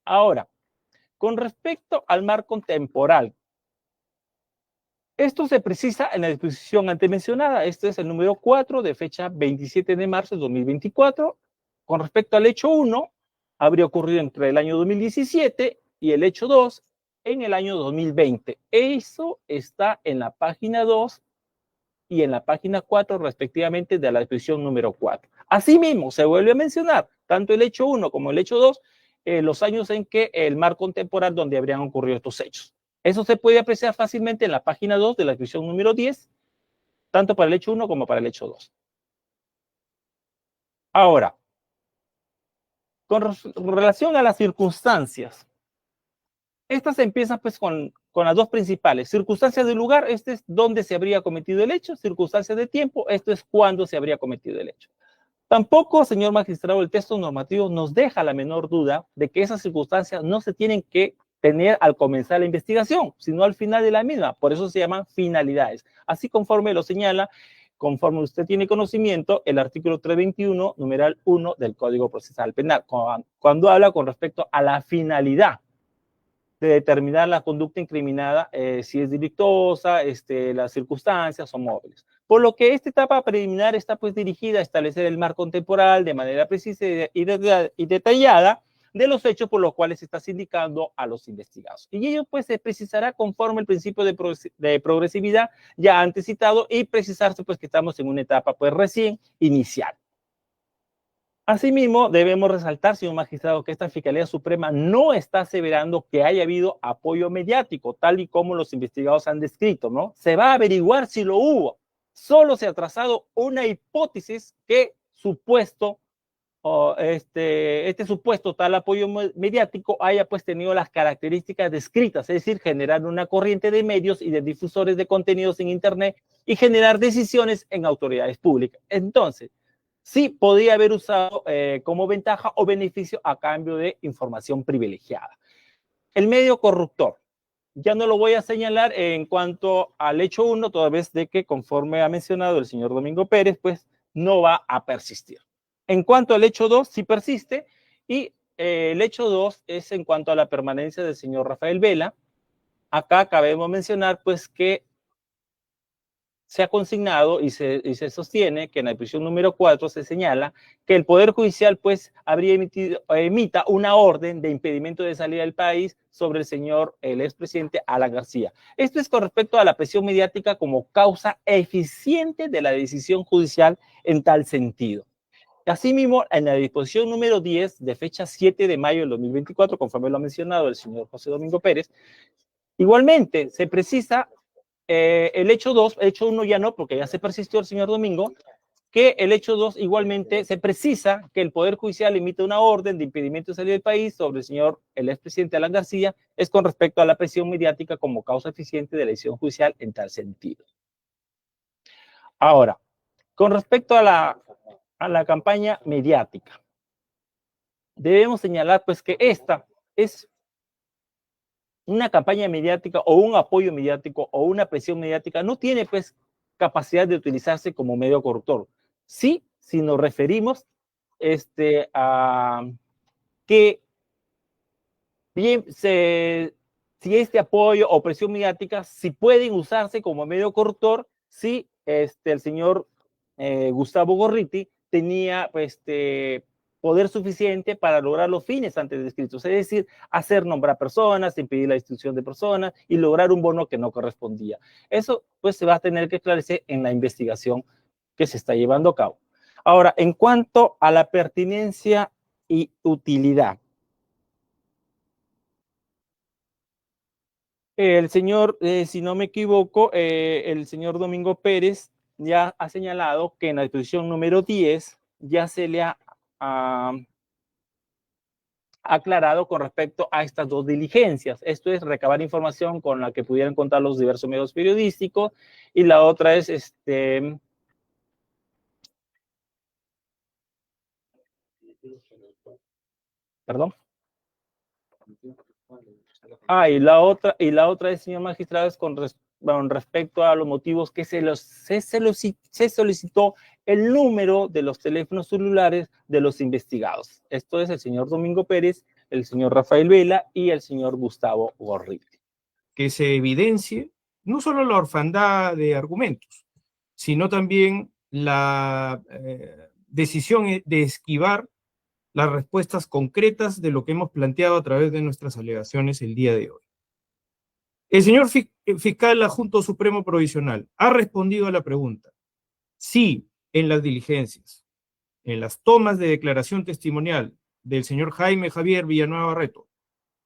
Ahora, con respecto al marco temporal, esto se precisa en la disposición antes mencionada. Este es el número 4 de fecha 27 de marzo de 2024. Con respecto al hecho 1, habría ocurrido entre el año 2017 y el hecho 2 en el año 2020. Eso está en la página 2 y en la página 4 respectivamente de la disposición número 4. Asimismo, se vuelve a mencionar tanto el hecho 1 como el hecho 2 los años en que el marco temporal donde habrían ocurrido estos hechos. Eso se puede apreciar fácilmente en la página 2 de la disposición número 10, tanto para el hecho 1 como para el hecho 2. Ahora, con relación a las circunstancias, estas empiezan pues con las dos principales. Circunstancias del lugar, este es donde se habría cometido el hecho. Circunstancias de tiempo, esto es cuándo se habría cometido el hecho. Tampoco, señor magistrado, el texto normativo nos deja la menor duda de que esas circunstancias no se tienen que tener al comenzar la investigación, sino al final de la misma. Por eso se llaman finalidades. Así conforme lo señala, conforme usted tiene conocimiento, el artículo 321, numeral 1 del Código Procesal Penal, cuando habla con respecto a la finalidad de determinar la conducta incriminada, si es delictuosa, las circunstancias o móviles. Por lo que esta etapa preliminar está pues dirigida a establecer el marco temporal de manera precisa y detallada de los hechos por los cuales se está sindicando a los investigados. Y ello pues se precisará conforme el principio de progresividad ya antes citado y precisarse pues que estamos en una etapa pues recién inicial. Asimismo, debemos resaltar, señor magistrado, que esta Fiscalía Suprema no está aseverando que haya habido apoyo mediático, tal y como los investigados han descrito, ¿no? Se va a averiguar si lo hubo. Solo se ha trazado una hipótesis que este supuesto tal apoyo mediático haya pues tenido las características descritas, es decir, generar una corriente de medios y de difusores de contenidos en Internet y generar decisiones en autoridades públicas. Entonces, sí podría haber usado como ventaja o beneficio a cambio de información privilegiada. El medio corruptor. Ya no lo voy a señalar en cuanto al hecho 1, toda vez de que, conforme ha mencionado el señor Domingo Pérez, pues no va a persistir. En cuanto al hecho 2, sí persiste, y el hecho 2 es en cuanto a la permanencia del señor Rafael Vela. Acá cabemos mencionar, pues, que se ha consignado y se sostiene que en la disposición número 4 se señala que el Poder Judicial pues emita una orden de impedimento de salida del país sobre el expresidente Alan García. Esto es con respecto a la presión mediática como causa eficiente de la decisión judicial en tal sentido. Asimismo, en la disposición número 10 de fecha 7 de mayo del 2024, conforme lo ha mencionado el señor José Domingo Pérez, igualmente se precisa el hecho 2, el hecho 1 ya no, porque ya se persistió el señor Domingo, que el hecho 2 igualmente se precisa que el Poder Judicial emite una orden de impedimento de salida del país sobre el expresidente Alan García, es con respecto a la presión mediática como causa eficiente de la decisión judicial en tal sentido. Ahora, con respecto a la campaña mediática, debemos señalar pues que esta es una campaña mediática o un apoyo mediático o una presión mediática, no tiene pues capacidad de utilizarse como medio corruptor. Sí, si nos referimos a que bien si este apoyo o presión mediática si pueden usarse como medio corruptor, si el señor Gustavo Gorriti tenía poder suficiente para lograr los fines antes descritos, es decir, hacer nombrar personas, impedir la destitución de personas y lograr un bono que no correspondía. Eso pues se va a tener que esclarecer en la investigación que se está llevando a cabo. Ahora, en cuanto a la pertinencia y utilidad, el señor, si no me equivoco, el señor Domingo Pérez ya ha señalado que en la disposición número 10 ya se le ha aclarado con respecto a estas dos diligencias. Esto es recabar información con la que pudieran contar los diversos medios periodísticos y la otra es perdón. Y la otra es, señor magistrado, es con respecto a los motivos que se solicitó el número de los teléfonos celulares de los investigados. Esto es el señor Domingo Pérez, el señor Rafael Vela y el señor Gustavo Gorriti. Que se evidencie no solo la orfandad de argumentos, sino también la decisión de esquivar las respuestas concretas de lo que hemos planteado a través de nuestras alegaciones el día de hoy. El señor fiscal adjunto supremo provisional ha respondido a la pregunta si en las diligencias, en las tomas de declaración testimonial del señor Jaime Javier Villanueva Barreto,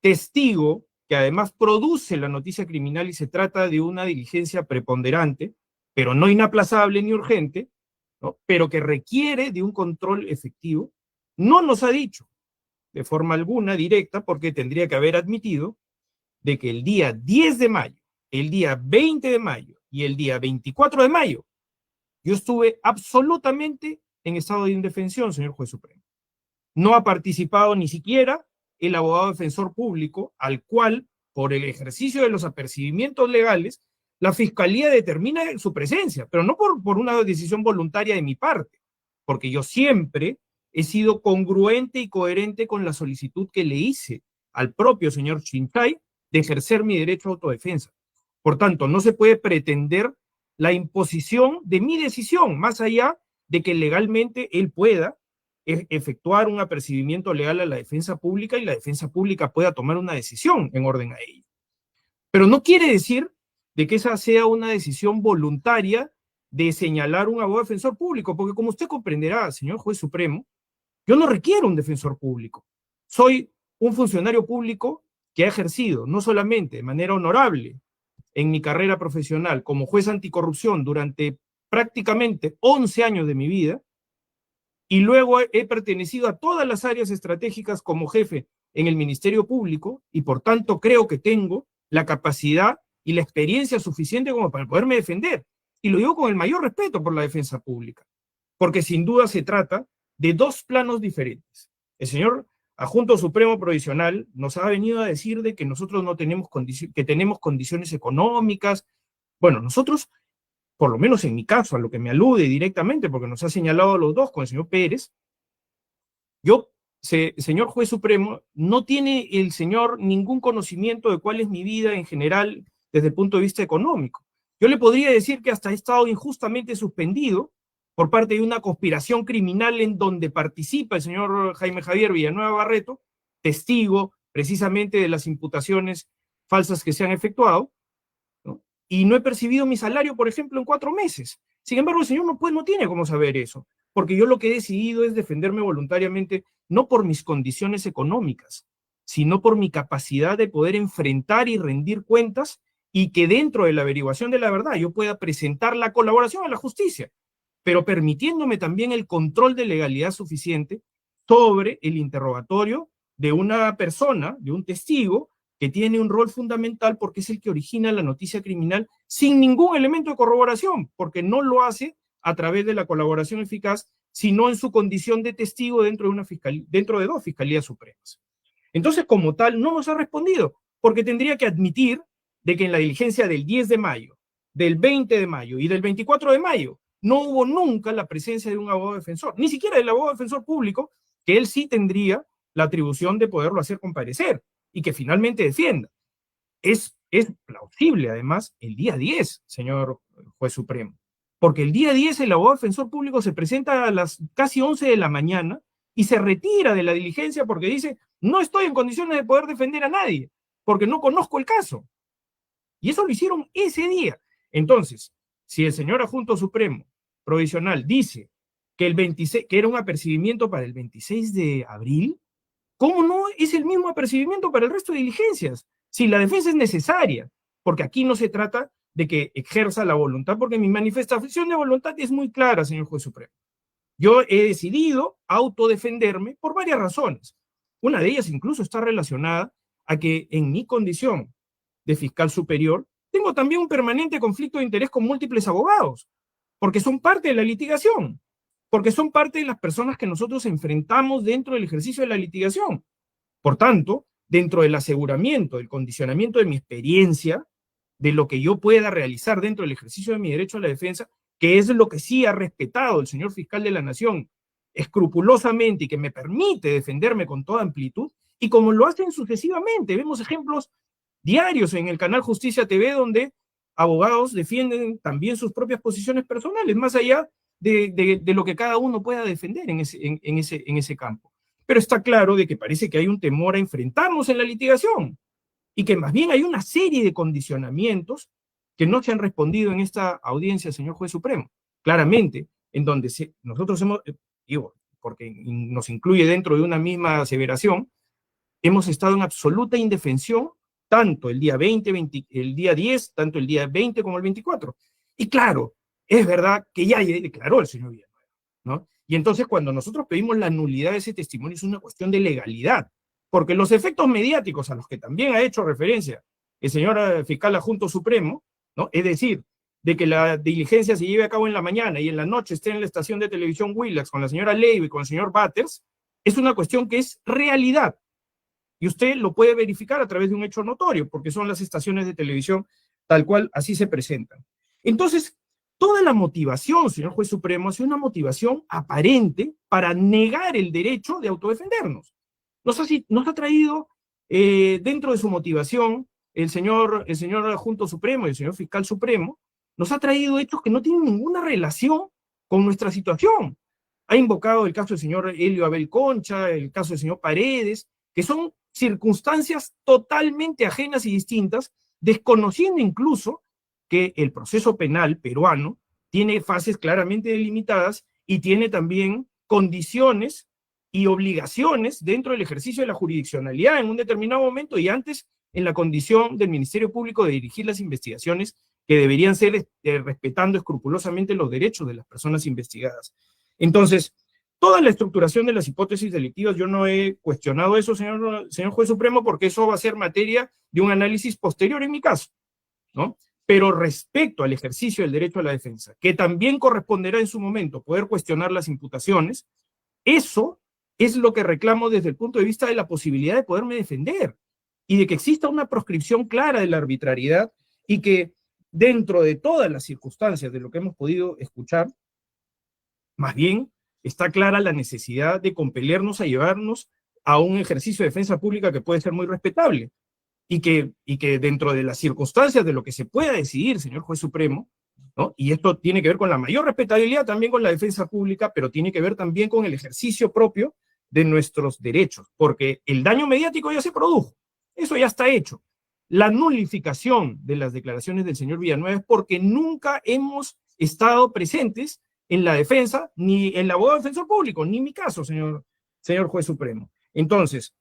testigo que además produce la noticia criminal y se trata de una diligencia preponderante, pero no inaplazable ni urgente, ¿no? Pero que requiere de un control efectivo, no nos ha dicho de forma alguna directa, porque tendría que haber admitido de que el día 10 de mayo, el día 20 de mayo y el día 24 de mayo, yo estuve absolutamente en estado de indefensión, señor juez supremo. No ha participado ni siquiera el abogado defensor público, al cual, por el ejercicio de los apercibimientos legales, la fiscalía determina su presencia, pero no por una decisión voluntaria de mi parte, porque yo siempre he sido congruente y coherente con la solicitud que le hice al propio señor Chinchay de ejercer mi derecho a autodefensa. Por tanto, no se puede pretender la imposición de mi decisión, más allá de que legalmente él pueda efectuar un apercibimiento legal a la defensa pública y la defensa pública pueda tomar una decisión en orden a ello. Pero no quiere decir de que esa sea una decisión voluntaria de señalar un abogado defensor público, porque como usted comprenderá, señor juez supremo, yo no requiero un defensor público. Soy un funcionario público que ha ejercido, no solamente de manera honorable en mi carrera profesional como juez anticorrupción durante prácticamente 11 años de mi vida, y luego he pertenecido a todas las áreas estratégicas como jefe en el Ministerio Público, y por tanto creo que tengo la capacidad y la experiencia suficiente como para poderme defender. Y lo digo con el mayor respeto por la defensa pública, porque sin duda se trata de dos planos diferentes. El señor adjunto supremo provisional nos ha venido a decir de que nosotros no tenemos que tenemos condiciones económicas. Bueno, nosotros, por lo menos en mi caso, a lo que me alude directamente, porque nos ha señalado a los dos con el señor Pérez, señor juez supremo, no tiene el señor ningún conocimiento de cuál es mi vida en general desde el punto de vista económico. Yo le podría decir que hasta he estado injustamente suspendido por parte de una conspiración criminal en donde participa el señor Jaime Javier Villanueva Barreto, testigo precisamente de las imputaciones falsas que se han efectuado, ¿no? Y no he percibido mi salario, por ejemplo, en 4 meses. Sin embargo, el señor no tiene cómo saber eso, porque yo lo que he decidido es defenderme voluntariamente, no por mis condiciones económicas, sino por mi capacidad de poder enfrentar y rendir cuentas y que dentro de la averiguación de la verdad yo pueda presentar la colaboración a la justicia, pero permitiéndome también el control de legalidad suficiente sobre el interrogatorio de una persona, de un testigo, que tiene un rol fundamental porque es el que origina la noticia criminal sin ningún elemento de corroboración, porque no lo hace a través de la colaboración eficaz, sino en su condición de testigo dentro de 2 fiscalías supremas. Entonces, como tal, no nos ha respondido, porque tendría que admitir de que en la diligencia del 10 de mayo, del 20 de mayo y del 24 de mayo, no hubo nunca la presencia de un abogado defensor, ni siquiera del abogado defensor público, que él sí tendría la atribución de poderlo hacer comparecer y que finalmente defienda. Es plausible, además, el día 10, señor juez supremo, porque el día 10 el abogado defensor público se presenta a las casi 11 de la mañana y se retira de la diligencia porque dice, no estoy en condiciones de poder defender a nadie, porque no conozco el caso. Y eso lo hicieron ese día. Entonces, si el señor adjunto supremo provisional dice que el 26, que era un apercibimiento para el 26 de abril, ¿cómo no es el mismo apercibimiento para el resto de diligencias? Si la defensa es necesaria, porque aquí no se trata de que ejerza la voluntad, porque mi manifestación de voluntad es muy clara, señor juez supremo. Yo he decidido autodefenderme por varias razones. Una de ellas incluso está relacionada a que en mi condición de fiscal superior tengo también un permanente conflicto de interés con múltiples abogados, porque son parte de la litigación, porque son parte de las personas que nosotros enfrentamos dentro del ejercicio de la litigación. Por tanto, dentro del aseguramiento, del condicionamiento de mi experiencia, de lo que yo pueda realizar dentro del ejercicio de mi derecho a la defensa, que es lo que sí ha respetado el señor fiscal de la Nación escrupulosamente y que me permite defenderme con toda amplitud, y como lo hacen sucesivamente. Vemos ejemplos diarios en el canal Justicia TV donde abogados defienden también sus propias posiciones personales, más allá de lo que cada uno pueda defender en ese campo. Pero está claro de que parece que hay un temor a enfrentarnos en la litigación y que más bien hay una serie de condicionamientos que no se han respondido en esta audiencia, señor juez supremo. Claramente, en donde nosotros hemos, porque nos incluye dentro de una misma aseveración, hemos estado en absoluta indefensión tanto el día 20, el día 10, tanto el día 20 como el 24. Y claro, es verdad que ya declaró el señor Villanueva, ¿no? Y entonces cuando nosotros pedimos la nulidad de ese testimonio es una cuestión de legalidad, porque los efectos mediáticos a los que también ha hecho referencia el señor fiscal adjunto supremo, ¿no? Es decir, de que la diligencia se lleve a cabo en la mañana y en la noche esté en la estación de televisión Willax con la señora Leiva y con el señor Batters, es una cuestión que es realidad. Y usted lo puede verificar a través de un hecho notorio, porque son las estaciones de televisión tal cual así se presentan. Entonces, toda la motivación, señor juez supremo, es una motivación aparente para negar el derecho de autodefendernos. Nos ha traído dentro de su motivación el señor adjunto supremo y el señor fiscal supremo, nos ha traído hechos que no tienen ninguna relación con nuestra situación. Ha invocado el caso del señor Helio Abel Concha, el caso del señor Paredes, que son circunstancias totalmente ajenas y distintas, desconociendo incluso que el proceso penal peruano tiene fases claramente delimitadas y tiene también condiciones y obligaciones dentro del ejercicio de la jurisdiccionalidad en un determinado momento y antes en la condición del Ministerio Público de dirigir las investigaciones que deberían ser respetando escrupulosamente los derechos de las personas investigadas. Entonces, toda la estructuración de las hipótesis delictivas, yo no he cuestionado eso, señor juez supremo, porque eso va a ser materia de un análisis posterior en mi caso, ¿no? Pero respecto al ejercicio del derecho a la defensa, que también corresponderá en su momento poder cuestionar las imputaciones, eso es lo que reclamo desde el punto de vista de la posibilidad de poderme defender y de que exista una proscripción clara de la arbitrariedad y que dentro de todas las circunstancias de lo que hemos podido escuchar, más bien está clara la necesidad de compelernos a llevarnos a un ejercicio de defensa pública que puede ser muy respetable, y que dentro de las circunstancias de lo que se pueda decidir, señor juez supremo, ¿no? Y esto tiene que ver con la mayor respetabilidad también con la defensa pública, pero tiene que ver también con el ejercicio propio de nuestros derechos, porque el daño mediático ya se produjo, eso ya está hecho. La nulificación de las declaraciones del señor Villanueva es porque nunca hemos estado presentes en la defensa, ni el abogado defensor público, ni mi caso, señor juez supremo. Entonces,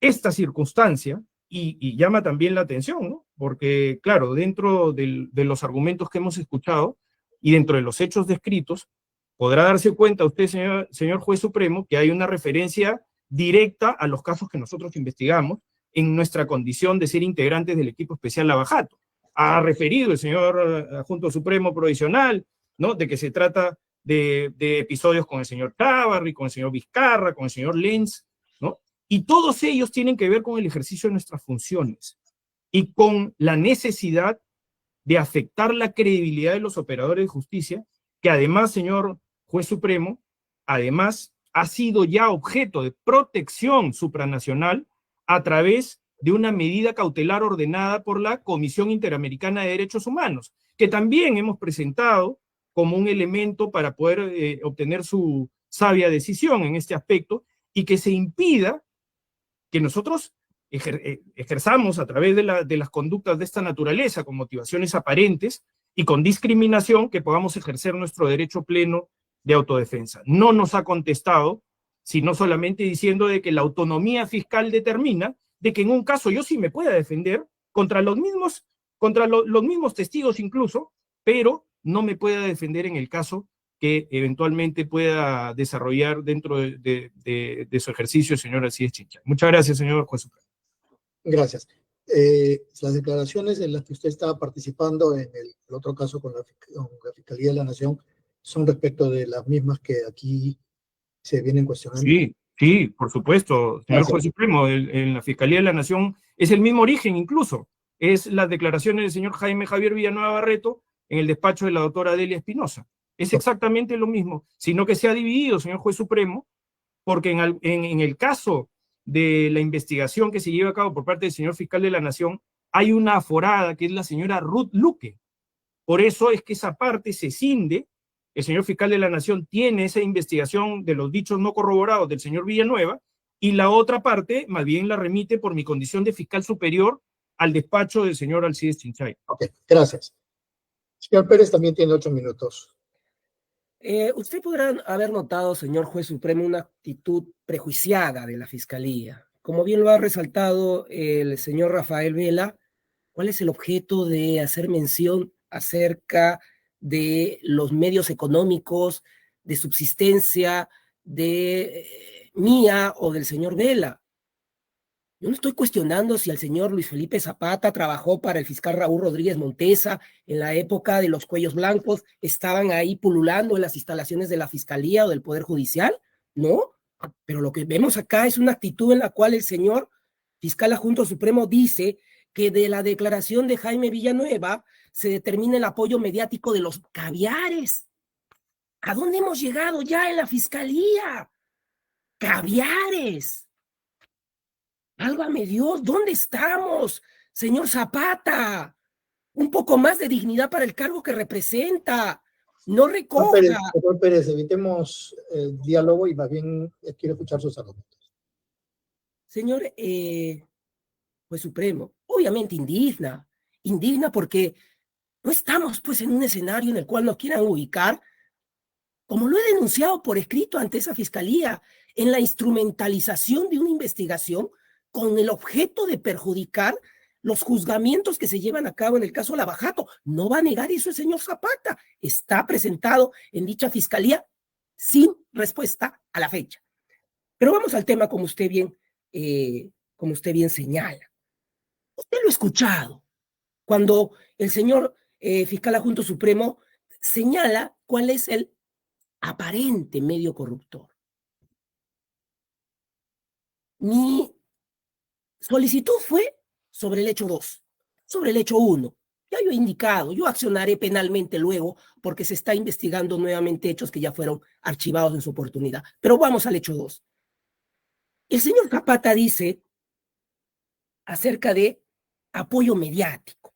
esta circunstancia, y llama también la atención, ¿no? Porque, claro, dentro de los argumentos que hemos escuchado y dentro de los hechos descritos, podrá darse cuenta usted, señor juez supremo, que hay una referencia directa a los casos que nosotros investigamos en nuestra condición de ser integrantes del equipo especial Lavajato. Ha referido el señor adjunto supremo provisional, ¿no? De que se trata de episodios con el señor Chávarri, con el señor Vizcarra, con el señor Lenz, ¿no? Y todos ellos tienen que ver con el ejercicio de nuestras funciones y con la necesidad de afectar la credibilidad de los operadores de justicia, que además, señor juez supremo, además ha sido ya objeto de protección supranacional a través de una medida cautelar ordenada por la Comisión Interamericana de Derechos Humanos, que también hemos presentado como un elemento para poder obtener su sabia decisión en este aspecto, y que se impida que nosotros ejerzamos a través de las conductas de esta naturaleza, con motivaciones aparentes y con discriminación, que podamos ejercer nuestro derecho pleno de autodefensa. No nos ha contestado, sino solamente diciendo de que la autonomía fiscal determina de que en un caso yo sí me pueda defender contra los mismos testigos incluso, pero no me pueda defender en el caso que eventualmente pueda desarrollar dentro de su ejercicio, señor Alcides Chinchay. Muchas gracias, señor juez supremo. Gracias. Las declaraciones en las que usted estaba participando en el otro caso con la Fiscalía de la Nación son respecto de las mismas que aquí se vienen cuestionando. Sí, por supuesto, señor Gracias. juez supremo, en la Fiscalía de la Nación es el mismo origen incluso, es las declaraciones del señor Jaime Javier Villanueva Barreto en el despacho de la doctora Delia Espinosa. Es exactamente lo mismo, sino que se ha dividido, señor juez supremo, porque en el caso de la investigación que se lleva a cabo por parte del señor fiscal de la Nación, hay una aforada que es la señora Ruth Luque. Por eso es que esa parte se cinde. El señor fiscal de la Nación tiene esa investigación de los dichos no corroborados del señor Villanueva, y la otra parte más bien la remite por mi condición de fiscal superior al despacho del señor Alcides Chinchay. Ok, gracias. Señor Pérez también tiene 8 minutos. Usted podrá haber notado, señor juez supremo, una actitud prejuiciada de la Fiscalía. Como bien lo ha resaltado el señor Rafael Vela, ¿cuál es el objeto de hacer mención acerca de los medios económicos, de subsistencia, de mía o del señor Vela? Yo no estoy cuestionando si el señor Luis Felipe Zapata trabajó para el fiscal Raúl Rodríguez Montesa en la época de los cuellos blancos, estaban ahí pululando en las instalaciones de la Fiscalía o del Poder Judicial, ¿no? Pero lo que vemos acá es una actitud en la cual el señor fiscal adjunto supremo dice que de la declaración de Jaime Villanueva se determina el apoyo mediático de los caviares. ¿A dónde hemos llegado ya en la Fiscalía? ¡Caviares! Válgame Dios, ¿dónde estamos, señor Zapata? Un poco más de dignidad para el cargo que representa. No recoja. Señor Pérez, evitemos el diálogo y más bien quiero escuchar sus argumentos. Señor juez supremo, obviamente indigna porque no estamos pues en un escenario en el cual nos quieran ubicar, como lo he denunciado por escrito ante esa fiscalía, en la instrumentalización de una investigación con el objeto de perjudicar los juzgamientos que se llevan a cabo en el caso Lavajato. No va a negar eso el señor Zapata. Está presentado en dicha fiscalía sin respuesta a la fecha. Pero vamos al tema como usted bien señala. Usted lo ha escuchado cuando el señor fiscal adjunto supremo señala cuál es el aparente medio corruptor. Mi solicitud fue sobre el hecho 2, sobre el hecho 1. Ya yo he indicado, yo accionaré penalmente luego porque se está investigando nuevamente hechos que ya fueron archivados en su oportunidad. Pero vamos al hecho 2. El señor Zapata dice acerca de apoyo mediático.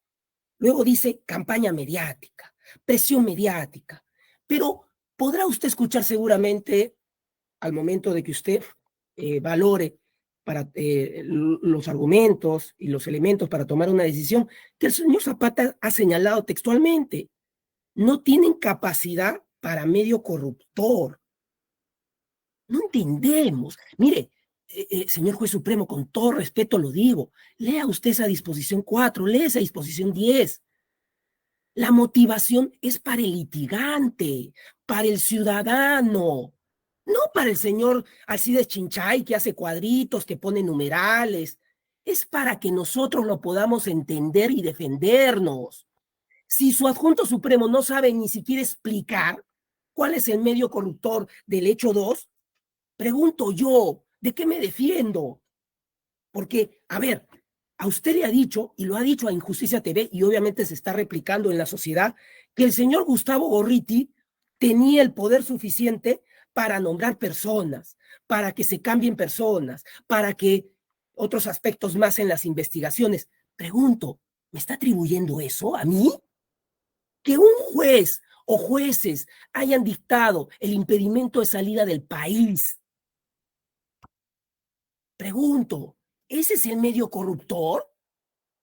Luego dice campaña mediática, presión mediática. Pero podrá usted escuchar seguramente al momento de que usted valore para los argumentos y los elementos para tomar una decisión, que el señor Zapata ha señalado textualmente: no tienen capacidad para medio corruptor. No entendemos. Mire, señor juez supremo, con todo respeto lo digo, lea usted esa disposición 4, lea esa disposición 10. La motivación es para el litigante, para el ciudadano, no para el señor Alcides Chinchay que hace cuadritos, que pone numerales. Es para que nosotros lo podamos entender y defendernos. Si su adjunto supremo no sabe ni siquiera explicar cuál es el medio corruptor del hecho 2, pregunto yo, ¿de qué me defiendo? Porque, a ver, a usted le ha dicho, y lo ha dicho a Injusticia TV, y obviamente se está replicando en la sociedad, que el señor Gustavo Gorriti tenía el poder suficiente para nombrar personas, para que se cambien personas, para que otros aspectos más en las investigaciones. Pregunto, ¿me está atribuyendo eso a mí? Que un juez o jueces hayan dictado el impedimento de salida del país. Pregunto, ¿ese es el medio corruptor?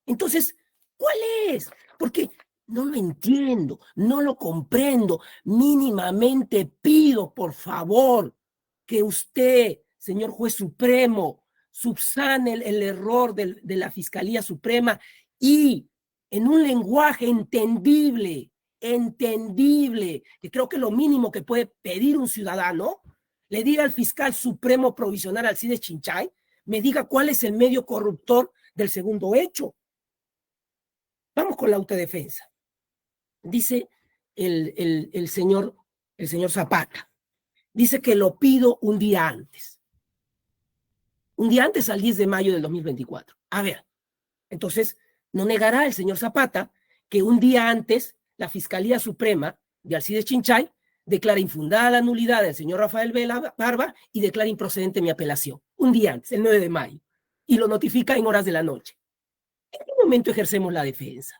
Entonces, ¿cuál es? Porque no lo entiendo, no lo comprendo. Mínimamente pido, por favor, que usted, señor juez supremo, subsane el error de la Fiscalía Suprema y en un lenguaje entendible, que creo que lo mínimo que puede pedir un ciudadano, le diga al fiscal supremo provisional Alcides Chinchay, me diga cuál es el medio corruptor del segundo hecho. Vamos con la autodefensa. Dice el señor Zapata, dice que lo pido un día antes al 10 de mayo del 2024. A ver, entonces, no negará el señor Zapata que un día antes la Fiscalía Suprema de Alcides Chinchay declara infundada la nulidad del señor Rafael Vela Barba y declara improcedente mi apelación. Un día antes, el 9 de mayo, y lo notifica en horas de la noche. ¿En qué momento ejercemos la defensa?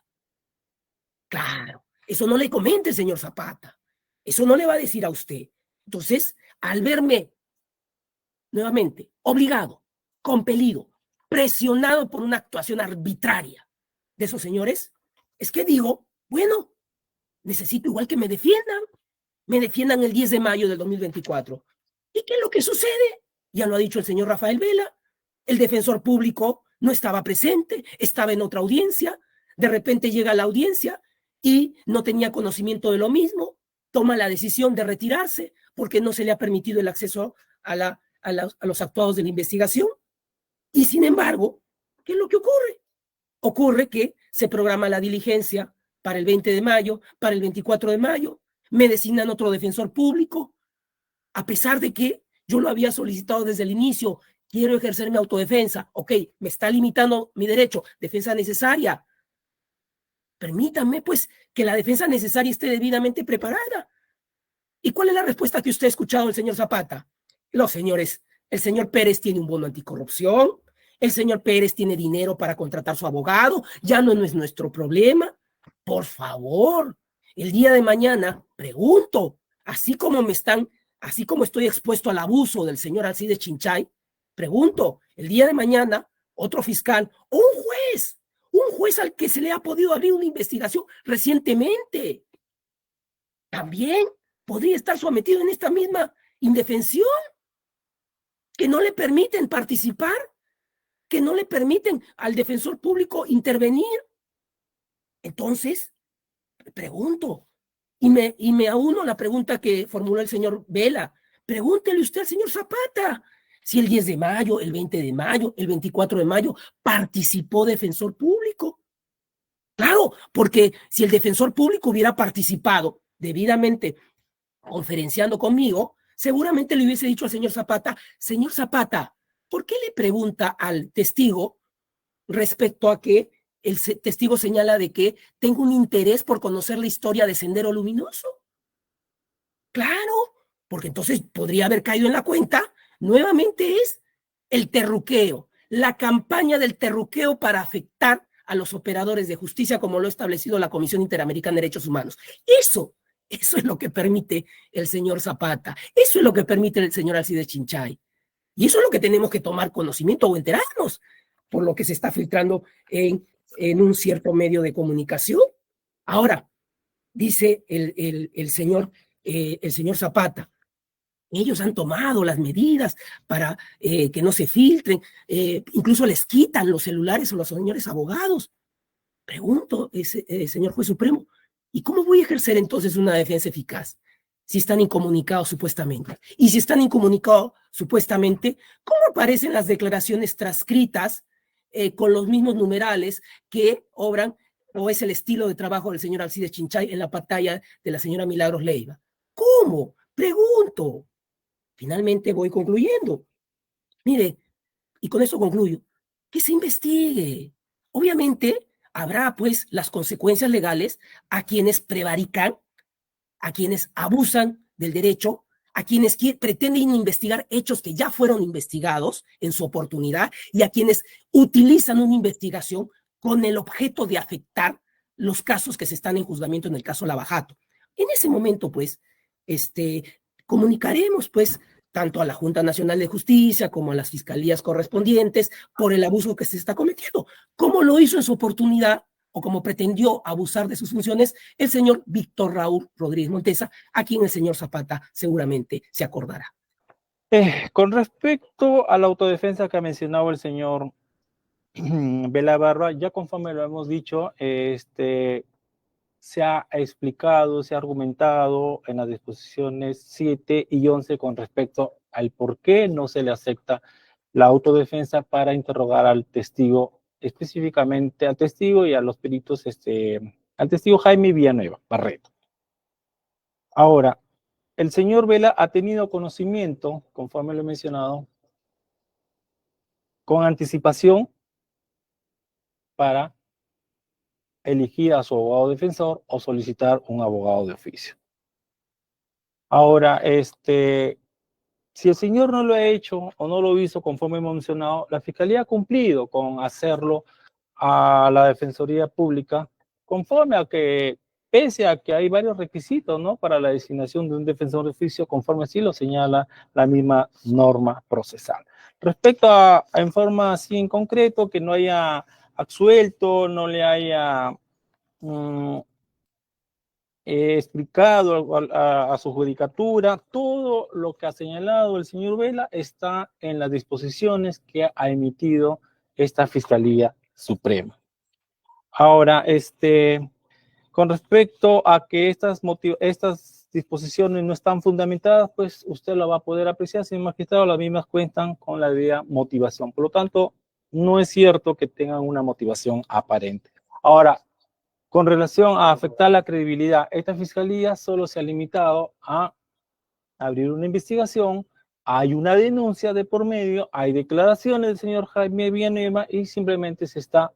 Claro, eso no le comenta el señor Zapata. Eso no le va a decir a usted. Entonces, al verme nuevamente obligado, compelido, presionado por una actuación arbitraria de esos señores, es que digo, bueno, necesito igual que me defiendan el 10 de mayo del 2024. ¿Y qué es lo que sucede? Ya lo ha dicho el señor Rafael Vela, el defensor público no estaba presente, estaba en otra audiencia, de repente llega a la audiencia y no tenía conocimiento de lo mismo, toma la decisión de retirarse porque no se le ha permitido el acceso a los actuados de la investigación. Y sin embargo, ¿qué es lo que ocurre? Ocurre que se programa la diligencia para el 20 de mayo, para el 24 de mayo, me designan otro defensor público, a pesar de que yo lo había solicitado desde el inicio, quiero ejercer mi autodefensa, ok, me está limitando mi derecho, defensa necesaria. Permítanme, pues, que la defensa necesaria esté debidamente preparada. ¿Y cuál es la respuesta que usted ha escuchado del señor Zapata? Los señores, el señor Pérez tiene un bono anticorrupción, el señor Pérez tiene dinero para contratar su abogado, ya no es nuestro problema. Por favor, el día de mañana, pregunto, así como estoy expuesto al abuso del señor Alcides Chinchay, pregunto, el día de mañana, otro fiscal o un juez al que se le ha podido abrir una investigación recientemente, también podría estar sometido en esta misma indefensión, que no le permiten participar, que no le permiten al defensor público intervenir. Entonces, pregunto, y me auno a la pregunta que formuló el señor Vela. Pregúntele usted al señor Zapata si el 10 de mayo, el 20 de mayo, el 24 de mayo participó defensor público. Claro, porque si el defensor público hubiera participado debidamente conferenciando conmigo, seguramente le hubiese dicho al señor Zapata, ¿por qué le pregunta al testigo respecto a que el testigo señala de que tengo un interés por conocer la historia de Sendero Luminoso? Claro, porque entonces podría haber caído en la cuenta, nuevamente es el terruqueo, la campaña del terruqueo para afectar a los operadores de justicia, como lo ha establecido la Comisión Interamericana de Derechos Humanos. Eso es lo que permite el señor Zapata, eso es lo que permite el señor Alcides Chinchay. Y eso es lo que tenemos que tomar conocimiento o enterarnos por lo que se está filtrando en un cierto medio de comunicación. Ahora, dice el señor Zapata, ellos han tomado las medidas para que no se filtren, incluso les quitan los celulares a los señores abogados. Pregunto, señor juez supremo, ¿y cómo voy a ejercer entonces una defensa eficaz si están incomunicados supuestamente? Y si están incomunicados supuestamente, ¿cómo aparecen las declaraciones transcritas con los mismos numerales que obran o es el estilo de trabajo del señor Alcides Chinchay en la pantalla de la señora Milagros Leiva? ¿Cómo? Pregunto. Finalmente voy concluyendo. Mire, y con esto concluyo, que se investigue. Obviamente habrá pues las consecuencias legales a quienes prevarican, a quienes abusan del derecho, a quienes pretenden investigar hechos que ya fueron investigados en su oportunidad y a quienes utilizan una investigación con el objeto de afectar los casos que se están en juzgamiento en el caso Lavajato. En ese momento, pues, comunicaremos, pues, tanto a la Junta Nacional de Justicia como a las fiscalías correspondientes por el abuso que se está cometiendo, como lo hizo en su oportunidad o como pretendió abusar de sus funciones el señor Víctor Raúl Rodríguez Montesa, a quien el señor Zapata seguramente se acordará. Con respecto a la autodefensa que ha mencionado el señor Vela Barra, ya conforme lo hemos dicho, se ha explicado, se ha argumentado en las disposiciones 7 y 11 con respecto al por qué no se le acepta la autodefensa para interrogar al testigo, específicamente al testigo y a los peritos, al testigo Jaime Villanueva Barreto. Ahora, el señor Vela ha tenido conocimiento, conforme lo he mencionado, con anticipación para elegir a su abogado defensor o solicitar un abogado de oficio. Ahora, si el señor no lo ha hecho o no lo hizo conforme hemos mencionado, la Fiscalía ha cumplido con hacerlo a la Defensoría Pública, conforme a que, pese a que hay varios requisitos, ¿no?, para la designación de un defensor de oficio, conforme así lo señala la misma norma procesal. Respecto a en forma así en concreto, que no haya absuelto, no le haya explicado a su judicatura, todo lo que ha señalado el señor Vela está en las disposiciones que ha emitido esta Fiscalía Suprema. Ahora, con respecto a que estas disposiciones no están fundamentadas, pues usted lo va a poder apreciar, señor magistrado, las mismas cuentan con la debida motivación. Por lo tanto, no es cierto que tengan una motivación aparente. Ahora, con relación a afectar la credibilidad, esta fiscalía solo se ha limitado a abrir una investigación, hay una denuncia de por medio, hay declaraciones del señor Jaime Villanueva y simplemente se está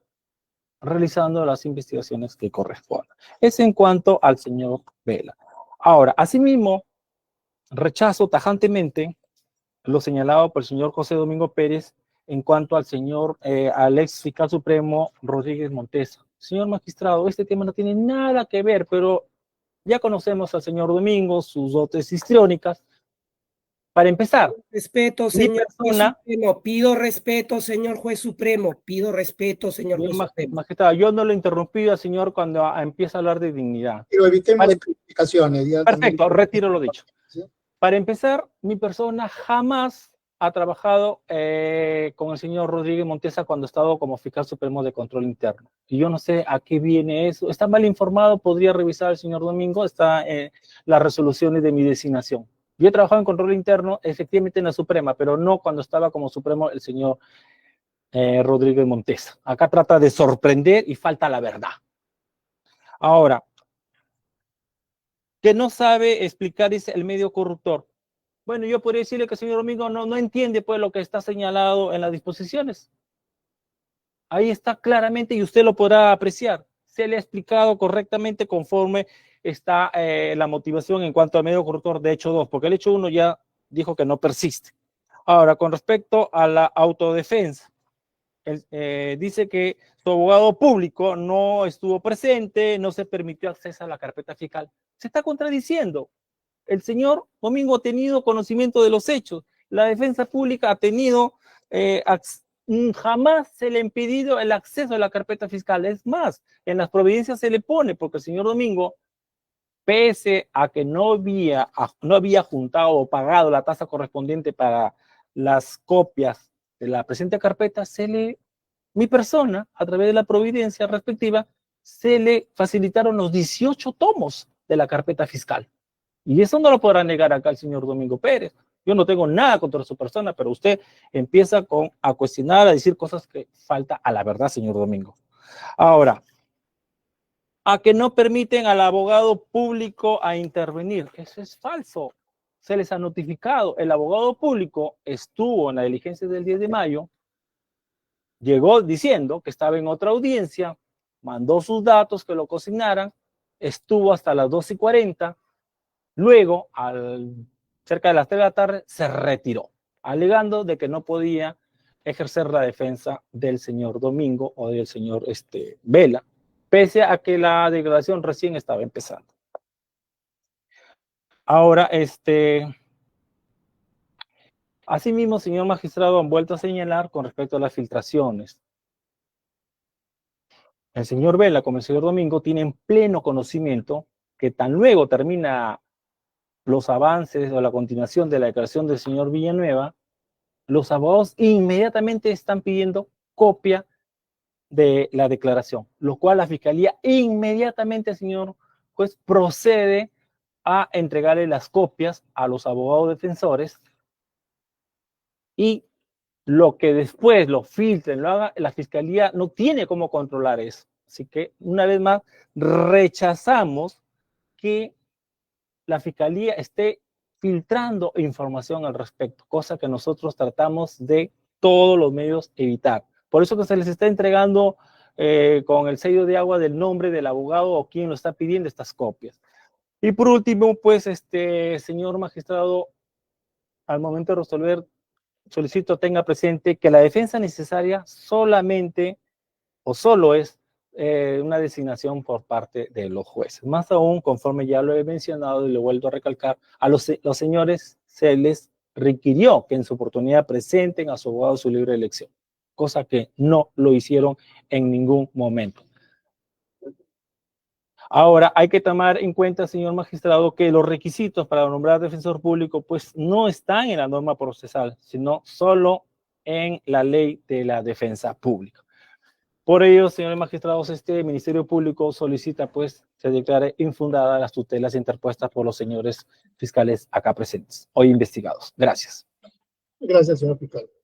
realizando las investigaciones que correspondan. Es en cuanto al señor Vela. Ahora, asimismo, rechazo tajantemente lo señalado por el señor José Domingo Pérez en cuanto al señor, al ex fiscal supremo Rodríguez Montesa. Señor magistrado, este tema no tiene nada que ver, pero ya conocemos al señor Domingo, sus dotes histriónicas. Para empezar, Respeto, señor juez supremo. Pido respeto, señor juez supremo. Pido respeto, señor juez supremo. Magistrado, yo no lo interrumpí al señor cuando empieza a hablar de dignidad. Pero evitemos explicaciones. Perfecto, retiro lo dicho. ¿Sí? Para empezar, mi persona jamás ha trabajado con el señor Rodríguez Montesa cuando ha estado como fiscal supremo de control interno. Y yo no sé a qué viene eso. Está mal informado, podría revisar el señor Domingo, está en las resoluciones de mi designación. Yo he trabajado en control interno, efectivamente en la Suprema, pero no cuando estaba como supremo el señor Rodríguez Montesa. Acá trata de sorprender y falta la verdad. Ahora, que no sabe explicar es el medio corruptor. Bueno, yo podría decirle que el señor Domingo no entiende pues lo que está señalado en las disposiciones. Ahí está claramente y usted lo podrá apreciar. Se le ha explicado correctamente conforme está la motivación en cuanto al medio corruptor de hecho 2, porque el hecho 1 ya dijo que no persiste. Ahora, con respecto a la autodefensa, dice que su abogado público no estuvo presente, no se permitió acceso a la carpeta fiscal. Se está contradiciendo. El señor Domingo ha tenido conocimiento de los hechos. La defensa pública ha tenido, jamás se le ha impedido el acceso a la carpeta fiscal. Es más, en las providencias se le pone, porque el señor Domingo, pese a que no había juntado o pagado la tasa correspondiente para las copias de la presente carpeta, mi persona, a través de la providencia respectiva, se le facilitaron los 18 tomos de la carpeta fiscal. Y eso no lo podrá negar acá el señor Domingo Pérez. Yo no tengo nada contra su persona, pero usted empieza a cuestionar, a decir cosas que falta a la verdad, señor Domingo. Ahora, a que no permiten al abogado público a intervenir. Eso es falso. Se les ha notificado. El abogado público estuvo en la diligencia del 10 de mayo, llegó diciendo que estaba en otra audiencia, mandó sus datos que lo consignaran, estuvo hasta las 2:40, luego, cerca de las 3 de la tarde, se retiró, alegando de que no podía ejercer la defensa del señor Domingo o del señor Vela, pese a que la declaración recién estaba empezando. Ahora, asimismo, señor magistrado, han vuelto a señalar con respecto a las filtraciones. El señor Vela, como el señor Domingo, tienen pleno conocimiento que tan luego termina los avances o la continuación de la declaración del señor Villanueva, los abogados inmediatamente están pidiendo copia de la declaración, lo cual la fiscalía inmediatamente, señor juez, procede a entregarle las copias a los abogados defensores, y lo que después lo filtren, lo haga, la fiscalía no tiene cómo controlar eso. Así que, una vez más, rechazamos que la fiscalía esté filtrando información al respecto, cosa que nosotros tratamos de todos los medios evitar. Por eso que se les está entregando con el sello de agua del nombre del abogado o quien lo está pidiendo estas copias. Y por último, pues, señor magistrado, al momento de resolver, solicito tenga presente que la defensa necesaria solamente o solo es una designación por parte de los jueces. Más aún, conforme ya lo he mencionado y lo he vuelto a recalcar, a los señores se les requirió que en su oportunidad presenten a su abogado su libre elección, cosa que no lo hicieron en ningún momento. Ahora, hay que tomar en cuenta, señor magistrado, que los requisitos para nombrar defensor público pues no están en la norma procesal, sino solo en la ley de la defensa pública. Por ello, señores magistrados, este Ministerio Público solicita pues se declare infundada las tutelas interpuestas por los señores fiscales acá presentes, hoy investigados. Gracias. Gracias, señor fiscal.